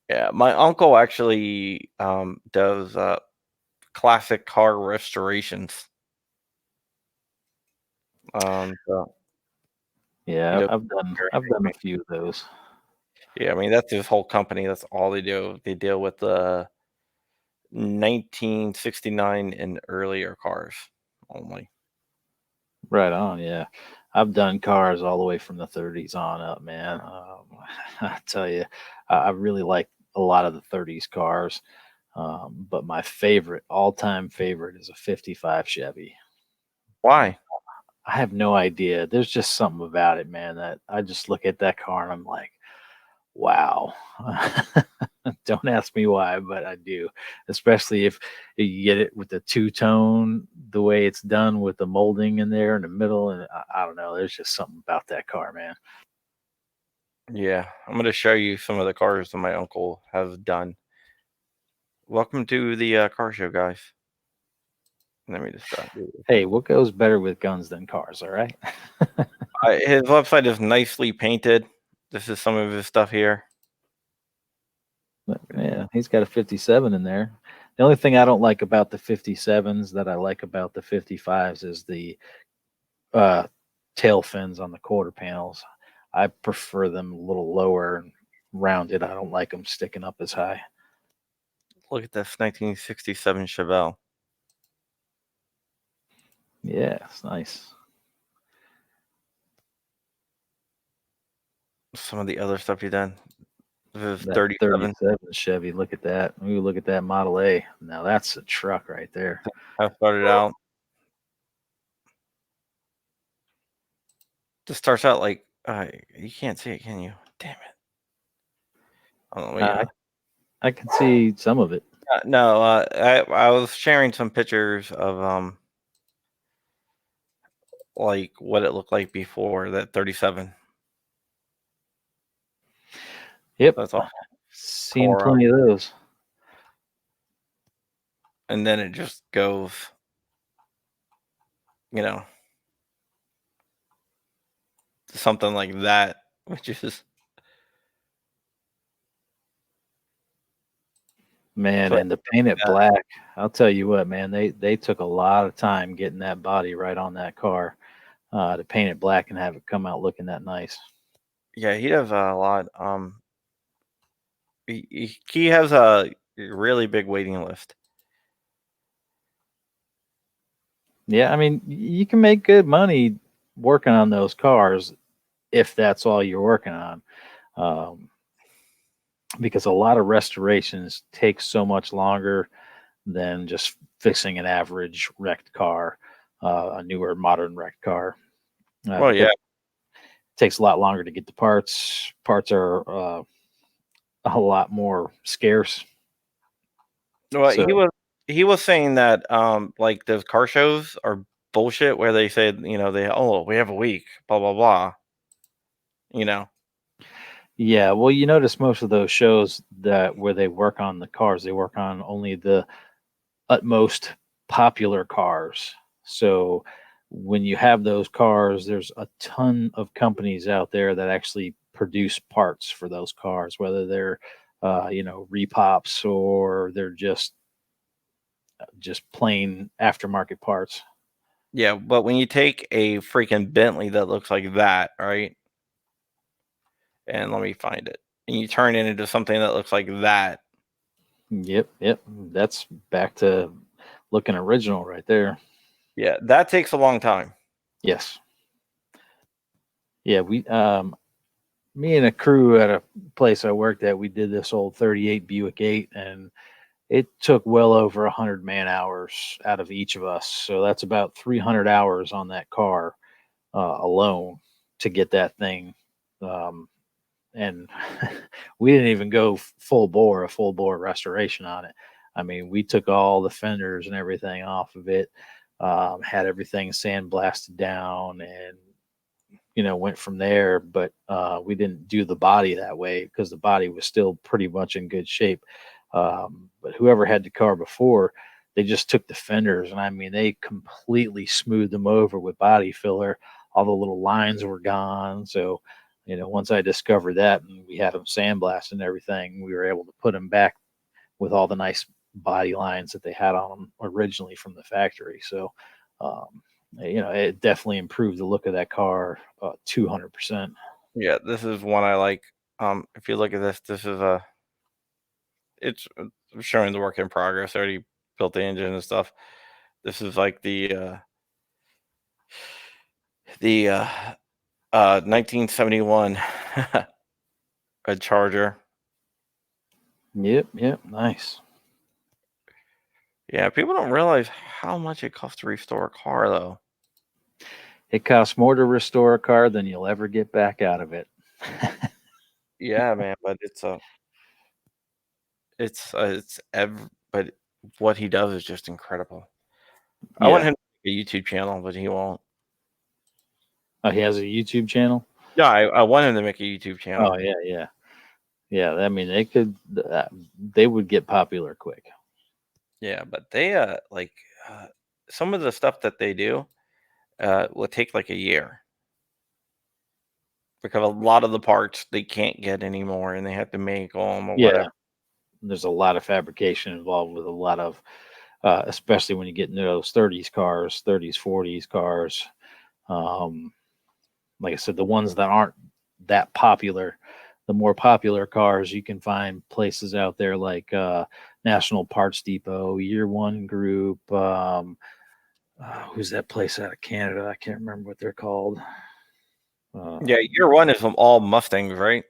Yeah, my uncle actually does classic car restorations. So he Yeah, does I've done a few of those. yeah, I mean that's his whole company. That's all they do. They deal with the 1969 and earlier cars only. Right on. Yeah, I've done cars all the way from the 30s on up, man. I tell you, I really like a lot of the 30s cars. But my favorite, all-time favorite, is a '55 Chevy. Why? I have no idea. There's just something about it, man, that I just look at that car and I'm like, wow. Don't ask me why, but I do. Especially if you get it with the two-tone, the way it's done with the molding in there in the middle, and I don't know. There's just something about that car, man. Yeah, I'm going to show you some of the cars that my uncle has done. Welcome to the car show, guys. Let me just do this. Hey, what goes better with guns than cars? All right. His website is nicely painted. This is some of his stuff here. Yeah, he's got a 57 in there. The only thing I don't like about the 57s that I like about the 55s is the uh, tail fins on the quarter panels. I prefer them a little lower and rounded. I don't like them sticking up as high. Look at this 1967 Chevelle. Yeah, it's nice. Some of the other stuff he done. This is That 37. 37 Chevy. Look at that. Ooh, look at that Model A. Now that's a truck right there. I started out. This starts out like you can't see it, can you? Damn it. Oh, wait, I can see some of it. no, I was sharing some pictures of like what it looked like before that 37. Yep. That's all Seen tore up, plenty of those. and then it just goes. you know, something like that, which is Man, so and to paint it black, I'll tell you what, man, they took a lot of time getting that body right on that car, to paint it black and have it come out looking that nice. yeah, he does a lot. He has a really big waiting list. Yeah, I mean, you can make good money working on those cars if that's all you're working on, um, because a lot of restorations take so much longer than just fixing an average wrecked car, a newer modern wrecked car, Well, because yeah. it takes a lot longer to get the parts. Parts are a lot more scarce. Well, So he was saying that like those car shows are bullshit where they said, we have a week, blah blah blah, you know. yeah, well, you notice most of those shows that where they work on the cars, they work on only the utmost popular cars. So when you have those cars, there's a ton of companies out there that actually produce parts for those cars, whether they're repops or they're just plain aftermarket parts. Yeah, but when you take a freaking Bentley that looks like that, right? And let me find it. And you turn it into something that looks like that. Yep, yep. That's back to looking original right there. Yeah, that takes a long time. Yes. Yeah, we me and a crew at a place I worked at, we did this old 38 Buick 8 and it took well over 100 man hours out of each of us. So that's about 300 hours on that car alone to get that thing. Um, and we didn't even go a full bore restoration on it. I mean, we took all the fenders and everything off of it, had everything sandblasted down, and went from there. But we didn't do the body that way because the body was still pretty much in good shape. But whoever had the car before, they just took the fenders and I mean, they completely smoothed them over with body filler. All the little lines were gone. So, once I discovered that and we had them sandblasted and everything, we were able to put them back with all the nice body lines that they had on them originally from the factory. So, it definitely improved the look of that car 200%. Yeah, this is one I like. If you look at this is it's showing the work in progress. I already built the engine and stuff. This is like the 1971 a Charger. Yep, yep, nice. Yeah, people don't realize how much it costs to restore a car, though. It costs more to restore a car than you'll ever get back out of it. Yeah, man, but but what he does is just incredible. I want Yeah. him to make a YouTube channel, but he won't. Oh, he has a YouTube channel? Yeah, I want him to make a YouTube channel. Oh, yeah, yeah. Yeah, I mean, they would get popular quick. Yeah, but they uh some of the stuff that they do will take like a year because a lot of the parts they can't get anymore and they have to make them or Yeah, whatever. there's a lot of fabrication involved with a lot of, especially when you get into those 30s cars, 30s, 40s cars. Um, like I said, the ones that aren't that popular, the more popular cars, you can find places out there like National Parts Depot, Year One Group. Who's that place out of Canada? I can't remember what they're called. Yeah, Um, year one is all Mustangs, right?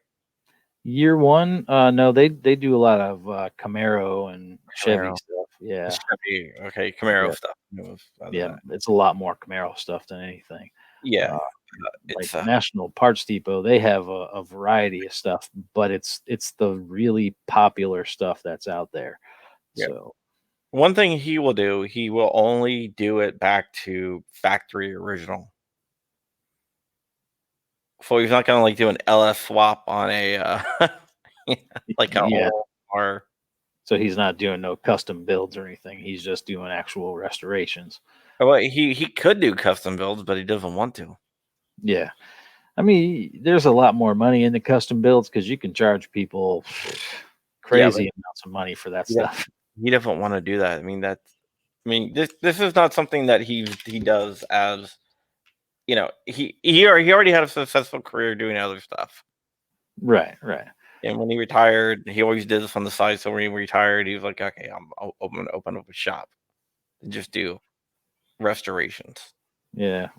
Year One, no, they do a lot of Camaro and Chevy Camaro. stuff. Yeah, Chevy, okay, Camaro yeah, stuff. It was other yeah. than that. It's a lot more Camaro stuff than anything. Yeah, Uh, like it's National Parts Depot, they have a variety of stuff, but it's the really popular stuff that's out there. yeah. So One thing he will do, he will only do it back to factory original. So he's not gonna like do an LS swap on a like an yeah, old car. so he's not doing no custom builds or anything. He's just doing actual restorations. Well, he could do custom builds, but he doesn't want to. Yeah. I mean, there's a lot more money in the custom builds because you can charge people Yeah, but crazy amounts of money for that he stuff. doesn't want to do that. I mean, this is not something that he does as he already had a successful career doing other stuff. Right, right. And when he retired, he always did this on the side. So when he retired, he was like, okay, I'll open up a shop and just do restorations. Yeah.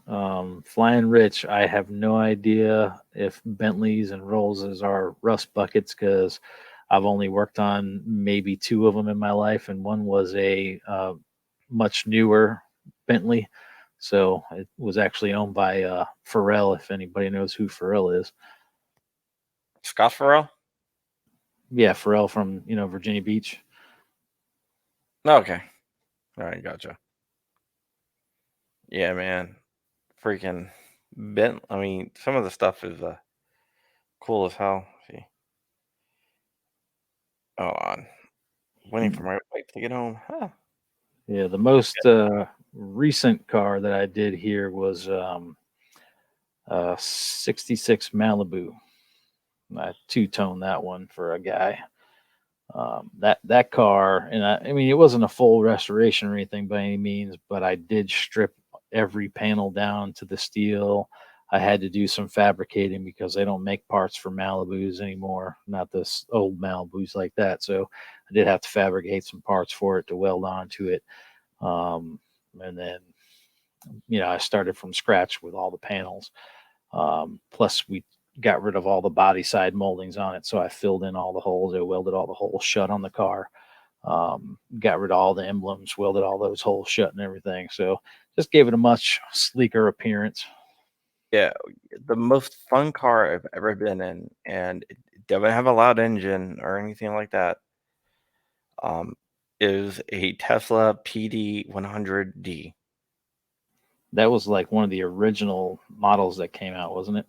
Flying Rich, I have no idea if Bentleys and Rollses are rust buckets because I've only worked on maybe two of them in my life, and one was a much newer Bentley. So it was actually owned by Pharrell, if anybody knows who Pharrell is. Scott Farrell? Yeah, Pharrell from, Virginia Beach. Okay. All right, gotcha. Yeah, man. Freaking Bent. I mean, some of the stuff is cool as hell. See. Hold on. Waiting for my wife to get home. Huh. Yeah, the most recent car that I did here was 66 Malibu. I two-tone that one for a guy. That car, and I mean, it wasn't a full restoration or anything by any means, but I did strip every panel down to the steel. I had to do some fabricating because they don't make parts for Malibus anymore, not this old Malibus like that. So I did have to fabricate some parts for it to weld onto it. And then, I started from scratch with all the panels. Plus, we got rid of all the body side moldings on it. So I filled in all the holes. I welded all the holes shut on the car. Got rid of all the emblems, welded all those holes shut and everything. So just gave it a much sleeker appearance. Yeah, the most fun car I've ever been in, and it doesn't have a loud engine or anything like that. Um, is a Tesla PD 100D. That was like one of the original models that came out, wasn't it?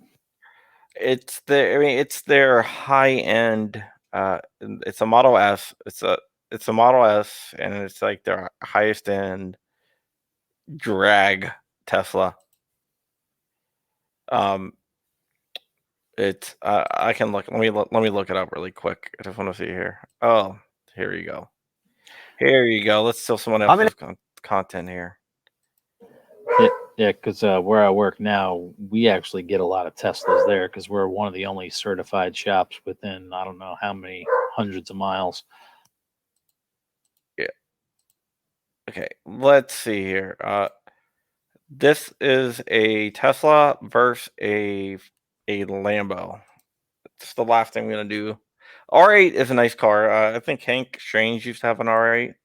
It's their high end. It's a Model S. It's a Model S, and it's like their highest end drag Tesla. Um, it's I can look. Let me look it up really quick. I just want to see here. Oh, here you go. Here you go. Let's steal someone else's content here. Yeah, because where I work now, we actually get a lot of Teslas there because we're one of the only certified shops within I don't know how many hundreds of miles. Yeah. Okay. Let's see here. This is a Tesla versus a Lambo. It's the last thing I'm gonna do. R8 is a nice car. I think Hank Strange used to have an R8,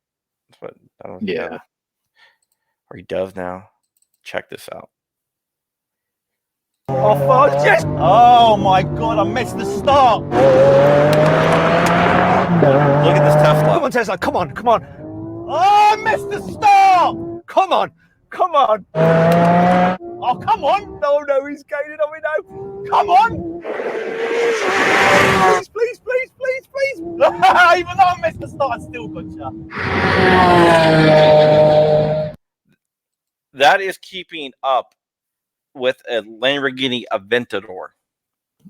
but I don't know if he has Yeah, it, or he does now. Check this out. Oh fuck, yes! Oh my god, I missed the start! Look at this Tesla. Come on, Tesla, come on, come on! Oh, I missed the start! Come on, come on! Oh, come on! No, no, he's gaining on me now! Come on! Please, please, please, please, please! Even though I missed the start, I still got you. That is keeping up with a Lamborghini Aventador.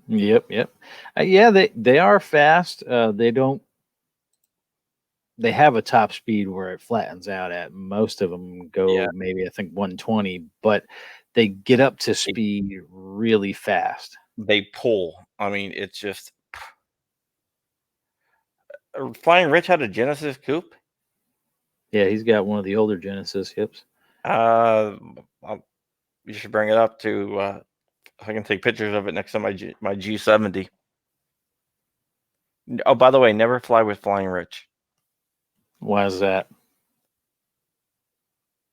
yep. Yeah, they are fast. They have a top speed where it flattens out at. Most of them go maybe I think 120, but they get up to speed really fast. They pull. I mean, it's just Flying Rich had a Genesis coupe. Yeah, he's got one of the older Genesis hips. You should bring it up to. I can take pictures of it next to my G70. Oh, by the way, never fly with Flying Rich. Why is that?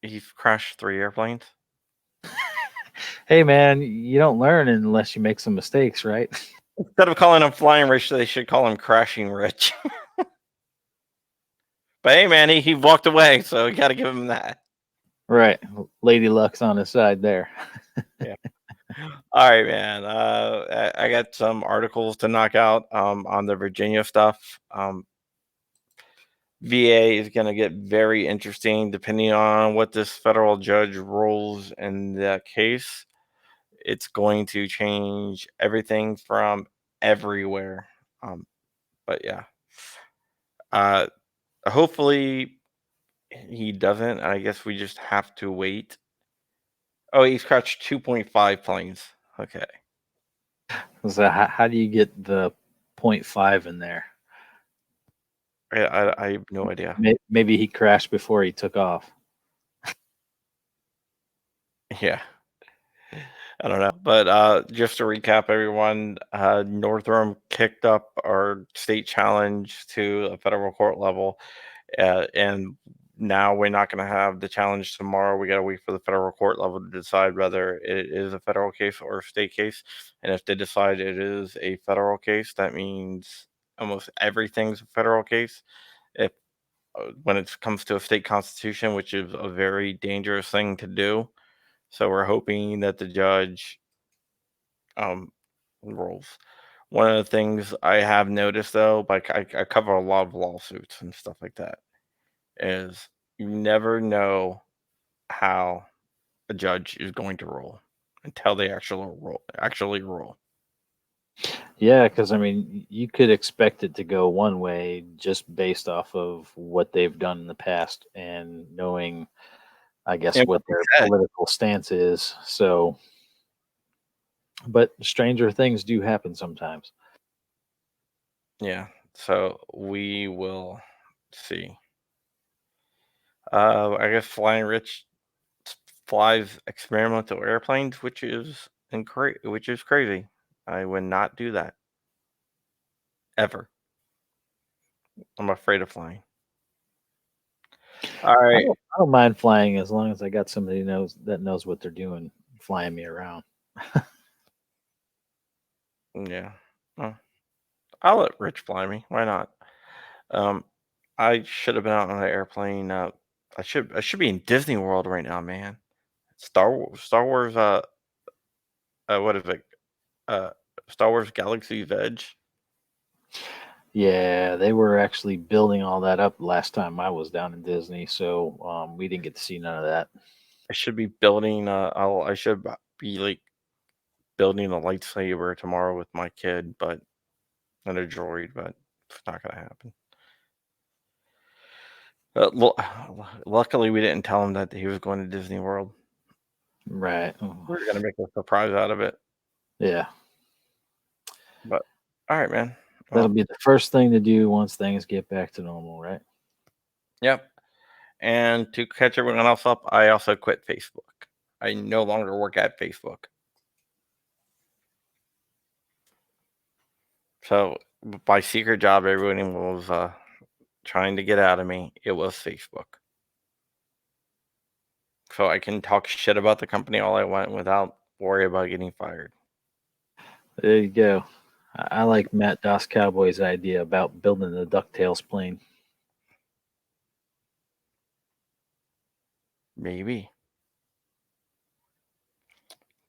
He's crashed 3 airplanes. Hey man, you don't learn unless you make some mistakes, right? Instead of calling him Flying Rich, they should call him Crashing Rich. But hey, man, he walked away, so you got to give him that. Right. Lady Luck's on his side there. Yeah. All right, man. I got some articles to knock out on the Virginia stuff. VA is going to get very interesting depending on what this federal judge rules in that case. It's going to change everything from everywhere. But yeah, uh, hopefully he doesn't. I guess we just have to wait. Oh, he scratched 2.5 planes. Okay. So how do you get the 0.5 in there? I have no idea. Maybe he crashed before he took off. Yeah. I don't know. But just to recap, everyone, Northrum kicked up our state challenge to a federal court level. And now we're not going to have the challenge tomorrow. We got to wait for the federal court level to decide whether it is a federal case or a state case. And if they decide it is a federal case, that means almost everything's a federal case. If when it comes to a state constitution, which is a very dangerous thing to do. So we're hoping that the judge rules. One of the things I have noticed though, like I cover a lot of lawsuits and stuff like that, is you never know how a judge is going to rule until they actually rule. Yeah, because I mean, you could expect it to go one way just based off of what they've done in the past and knowing, I guess, And what they their said, political stance is. So, but stranger things do happen sometimes. yeah. So we will see. I guess Flying Rich flies experimental airplanes, which is crazy. I would not do that ever. I'm afraid of flying. All I right. don't mind flying as long as I got somebody that knows what they're doing, flying me around. Yeah. Well, I'll let Rich fly me. Why not? Um, I should have been out on an airplane. I should be in Disney World right now, man. Star Wars. What is it? Uh, Star Wars Galaxy's Edge. Yeah, they were actually building all that up last time I was down in Disney, so we didn't get to see none of that. I should be building. I should be like building a lightsaber tomorrow with my kid, but and a droid, but it's not gonna happen. Luckily, we didn't tell him that he was going to Disney World. Right. We were gonna make a surprise out of it. Yeah. But all right, man. That'll Well, be the first thing to do once things get back to normal, right? yep. And to catch everyone else up, I also quit Facebook. I no longer work at Facebook. So my secret job, everyone was trying to get out of me. It was Facebook. So I can talk shit about the company all I want without worry about getting fired. There you go. I like Matt Doss Cowboy's idea about building the DuckTales plane. Maybe.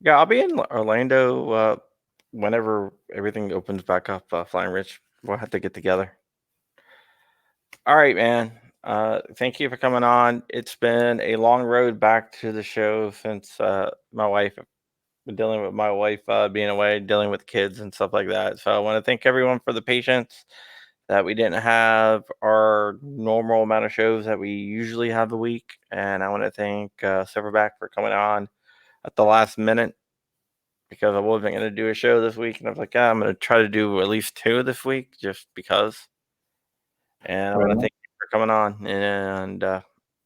Yeah, I'll be in Orlando whenever everything opens back up. Flying Rich, we'll have to get together. All right, man. Thank you for coming on. It's been a long road back to the show since my wife, been dealing with my wife being away, dealing with kids and stuff like that. So I want to thank everyone for the patience that we didn't have our normal amount of shows that we usually have a week. And I want to thank Silverback for coming on at the last minute because I wasn't going to do a show this week. And I was like, I'm going to try to do at least 2 this week just because. And I want to Right. thank you for coming on. And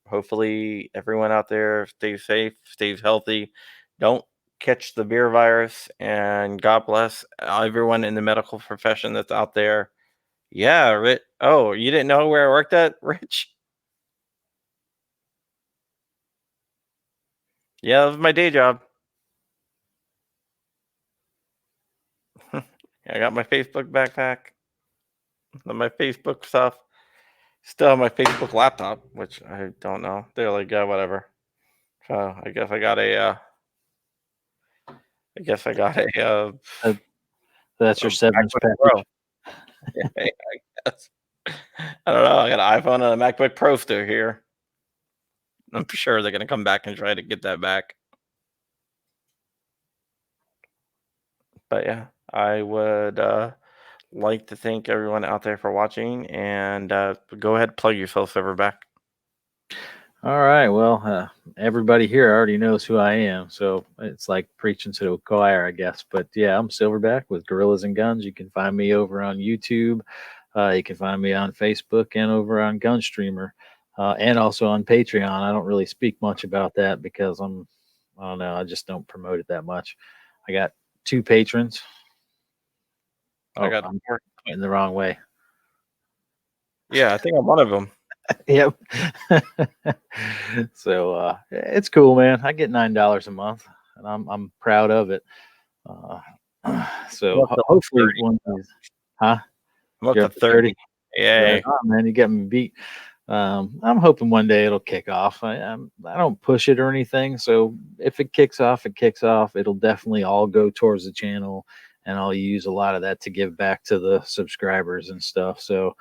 hopefully everyone out there stays safe, stays healthy. Don't catch the beer virus. And God bless everyone in the medical profession that's out there. Yeah, Rich. Oh, you didn't know where I worked at, Rich? Yeah, that was my day job. I got my Facebook backpack, my Facebook stuff. Still have my Facebook laptop, which I don't know. They're like, whatever. So I guess I got a. I guess I got That's a your severance MacBook package. Pro. Yeah, I guess. I don't know. I got an iPhone and a MacBook Pro still here. I'm sure they're gonna come back and try to get that back. But yeah, I would like to thank everyone out there for watching, and go ahead, plug yourself over back. All right. Well, everybody here already knows who I am, so it's like preaching to the choir, I guess. But yeah, I'm Silverback with Gorillas and Guns. You can find me over on YouTube. You can find me on Facebook and over on Gunstreamer, and also on Patreon. I don't really speak much about that because I don't know, I just don't promote it that much. I got 2 patrons. I got I'm pointing the wrong way. Yeah, I think I'm one of them. Yep. So it's cool, man. I get $9 a month, and I'm proud of it. So hopefully 30. one of these, huh? I'm up You're to up to 30. Yay. Right on, man. You got me beat. I'm hoping one day it'll kick off. I don't push it or anything. So if it kicks off, it kicks off. It'll definitely all go towards the channel, and I'll use a lot of that to give back to the subscribers and stuff. So,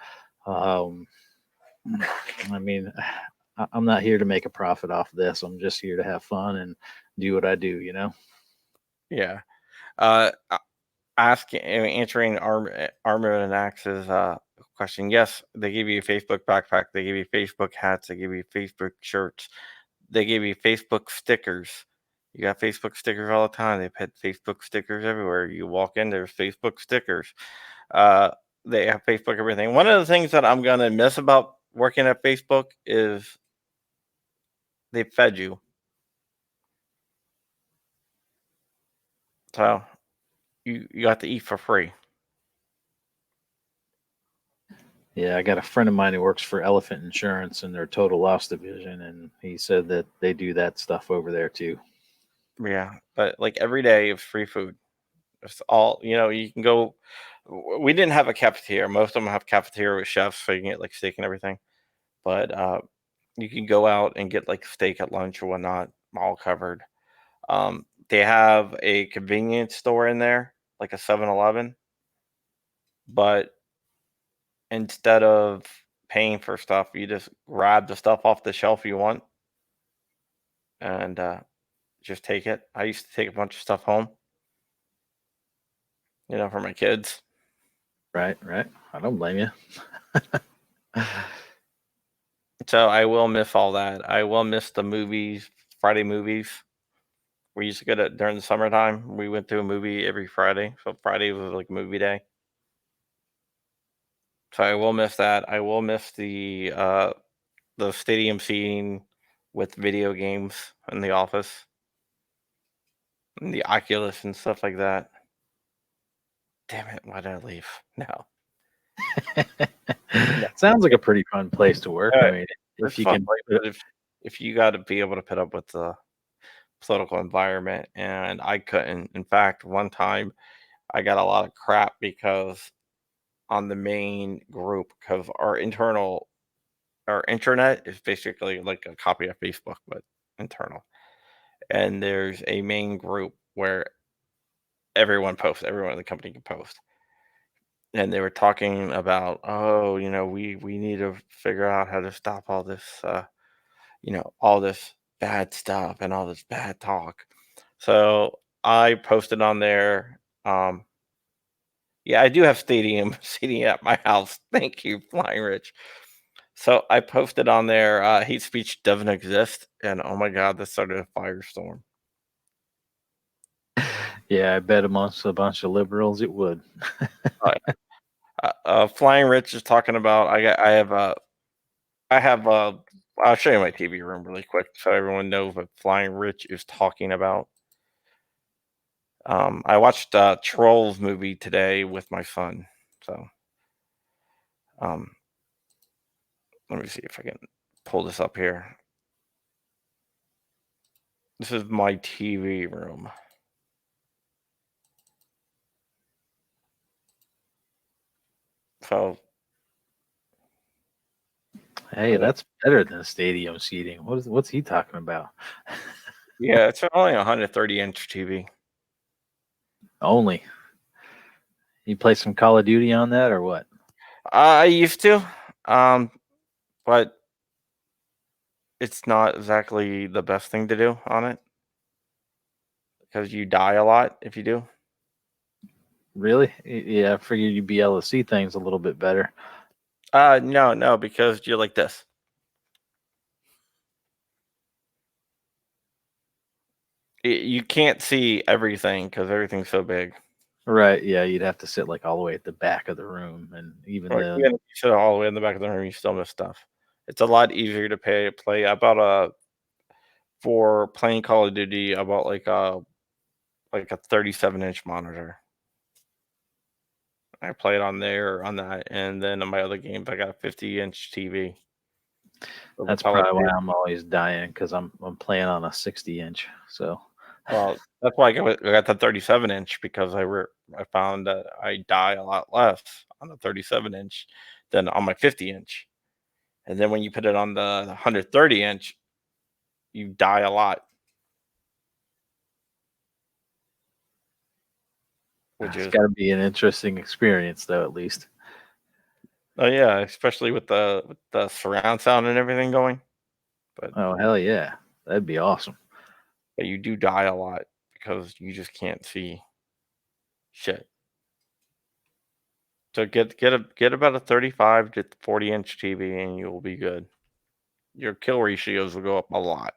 I mean, I'm not here to make a profit off of this. I'm just here to have fun and do what I do, you know? Yeah. Answering Armor and Axe's question. Yes, they give you a Facebook backpack. They give you Facebook hats. They give you Facebook shirts. They give you Facebook stickers. You got Facebook stickers all the time. They put Facebook stickers everywhere. You walk in, there's Facebook stickers. They have Facebook everything. One of the things that I'm gonna miss about working at Facebook is they fed you. So you got to eat for free. Yeah, I got a friend of mine who works for Elephant Insurance in their total loss division, and he said that they do that stuff over there too. Yeah, but like every day it's free food. It's all, you can go. We didn't have a cafeteria. Most of them have cafeteria with chefs, so you can get like steak and everything. But you can go out and get like steak at lunch or whatnot, all covered. They have a convenience store in there, like a 7-Eleven, but instead of paying for stuff, you just grab the stuff off the shelf you want and just take it. I used to take a bunch of stuff home, for my kids. Right. I don't blame you. So I will miss all that. I will miss the movies, Friday movies. We used to go to during the summertime. We went to a movie every Friday. So Friday was like movie day. So I will miss that. I will miss the stadium seating with video games in the office and the Oculus and stuff like that. Damn it, why did I leave? No. Sounds like a pretty fun place to work. I mean, It's if you fun, can, but if you got to be able to put up with the political environment, and I couldn't. In fact, one time I got a lot of crap because on the main group, because our intranet is basically like a copy of Facebook, but internal. And there's a main group where everyone posts, everyone in the company can post. And they were talking about, oh, we need to figure out how to stop all this, all this bad stuff and all this bad talk. So I posted on there. Yeah, I do have stadium seating at my house. Thank you, Flying Rich. So I posted on there, hate speech doesn't exist. And oh my God, that started a firestorm. yeah, I bet amongst a bunch of liberals it would. Flying Rich is talking about, I'll show you my TV room really quick so everyone knows what Flying Rich is talking about. I watched Trolls movie today with my son. So let me see if I can pull this up here. This is my TV room. So Hey, that's better than stadium seating. What's he talking about? yeah, it's only a 130-inch TV. Only. You play some Call of Duty on that or what? I used to. But it's not exactly the best thing to do on it because you die a lot if you do. Really? Yeah, I figured you'd be able to see things a little bit better. No, because you're like this. You can't see everything because everything's so big. Right. Yeah, you'd have to sit like all the way at the back of the room, and even Or then, even if you sit all the way in the back of the room, you still miss stuff. It's a lot easier to play. I bought for playing Call of Duty. I bought like a 37-inch monitor. I play it on there on that, and then on my other games, I got a 50-inch TV. With a that's Call of probably Duty. why I'm always dying because I'm playing on a 60-inch. So Well, that's why I got the 37-inch because I found that I die a lot less on the 37-inch than on my 50-inch. And then when you put it on the 130-inch, you die a lot, which it's is got to be an interesting experience, though. At least. oh yeah, especially with the surround sound and everything going. But Oh hell yeah, that'd be awesome. you do die a lot because you just can't see shit. So get about a 35 to 40-inch TV and you will be good. Your kill ratios will go up a lot.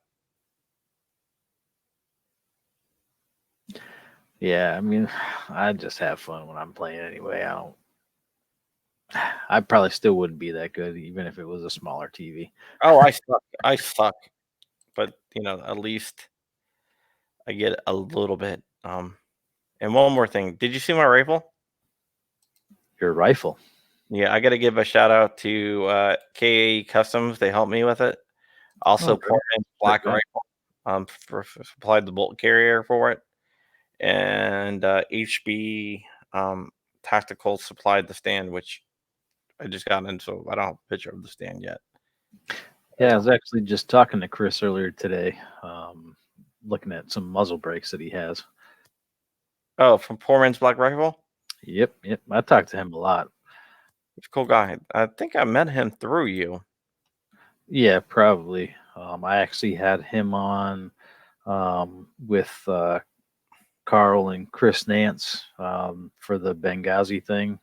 Yeah, I mean, I just have fun when I'm playing anyway. I don't. I probably still wouldn't be that good even if it was a smaller TV. Oh, I suck. I suck. But at least I get a little bit. And one more thing. Did you see my rifle? Your rifle. Yeah, I got to give a shout out to KA Customs. They helped me with it. Also, Okay. Portland Black Okay. Rifle supplied the bolt carrier for it, and HB Tactical supplied the stand, which I just got in, so I don't have a picture of the stand yet. Yeah, I was actually just talking to Chris earlier today, looking at some muzzle brakes that he has. Oh, from Poor Man's Black Rifle. Yep. I talked to him a lot. He's a cool guy. I think I met him through you. Yeah, probably. I actually had him on with Carl and Chris Nance for the Benghazi thing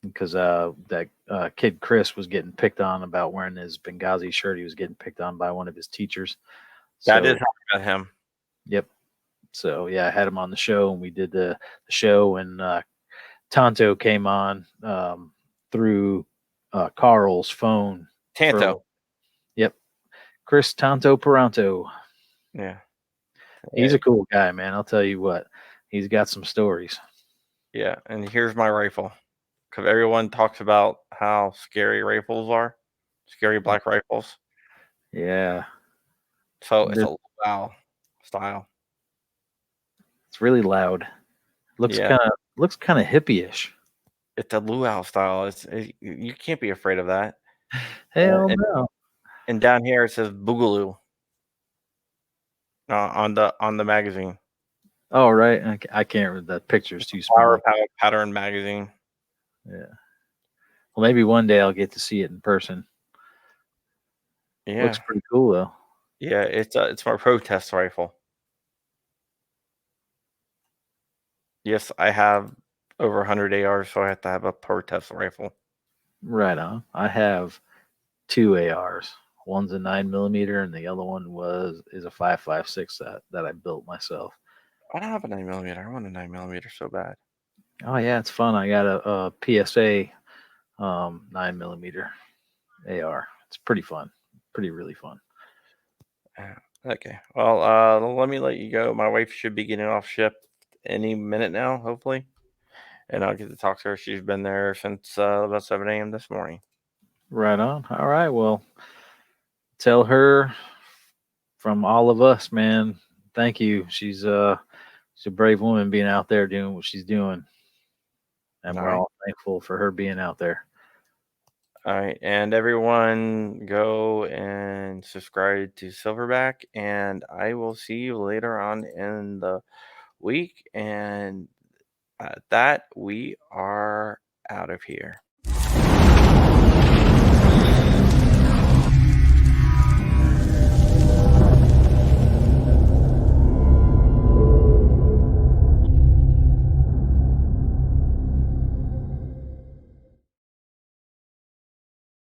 because that kid Chris was getting picked on about wearing his Benghazi shirt. He was getting picked on by one of his teachers. That is So, how I met him. yep. So yeah, I had him on the show, and we did the show, and Tonto came on through Carl's phone. Tanto. Yep, Chris Tonto Peranto. Yeah. He's a cool guy, man. I'll tell you what, he's got some stories. Yeah, and here's my rifle. Because everyone talks about how scary rifles are, scary black rifles. Yeah, So it's a wow style. it's really loud. Looks Yeah, kind of hippie-ish. it's a luau style. You can't be afraid of that. Hell And, no. and down here it says Boogaloo on the magazine. Oh right, I can't read that. Picture's too Flower small. Power Pattern magazine. Yeah. Well, maybe one day I'll get to see it in person. Yeah, Looks pretty cool though. yeah. It's my protest rifle. Yes, I have over 100 ARs, so I have to have a protest rifle. Right on. I have 2 ARs. One's a 9mm, and the other one is a 5.56 that I built myself. I don't have a 9mm. I want a 9mm so bad. Oh yeah, it's fun. I got a PSA 9mm AR. It's pretty fun. Really fun. Okay. Well, let me let you go. My wife should be getting off shift any minute now, hopefully, and I'll get to talk to her. She's been there since about 7 a.m. this morning. Right on. All right. Well, tell her from all of us, man. Thank you. She's a brave woman being out there doing what she's doing, and All we're right. all thankful for her being out there. All right, and everyone go and subscribe to Silverback, and I will see you later on in the week. And at that, we are out of here.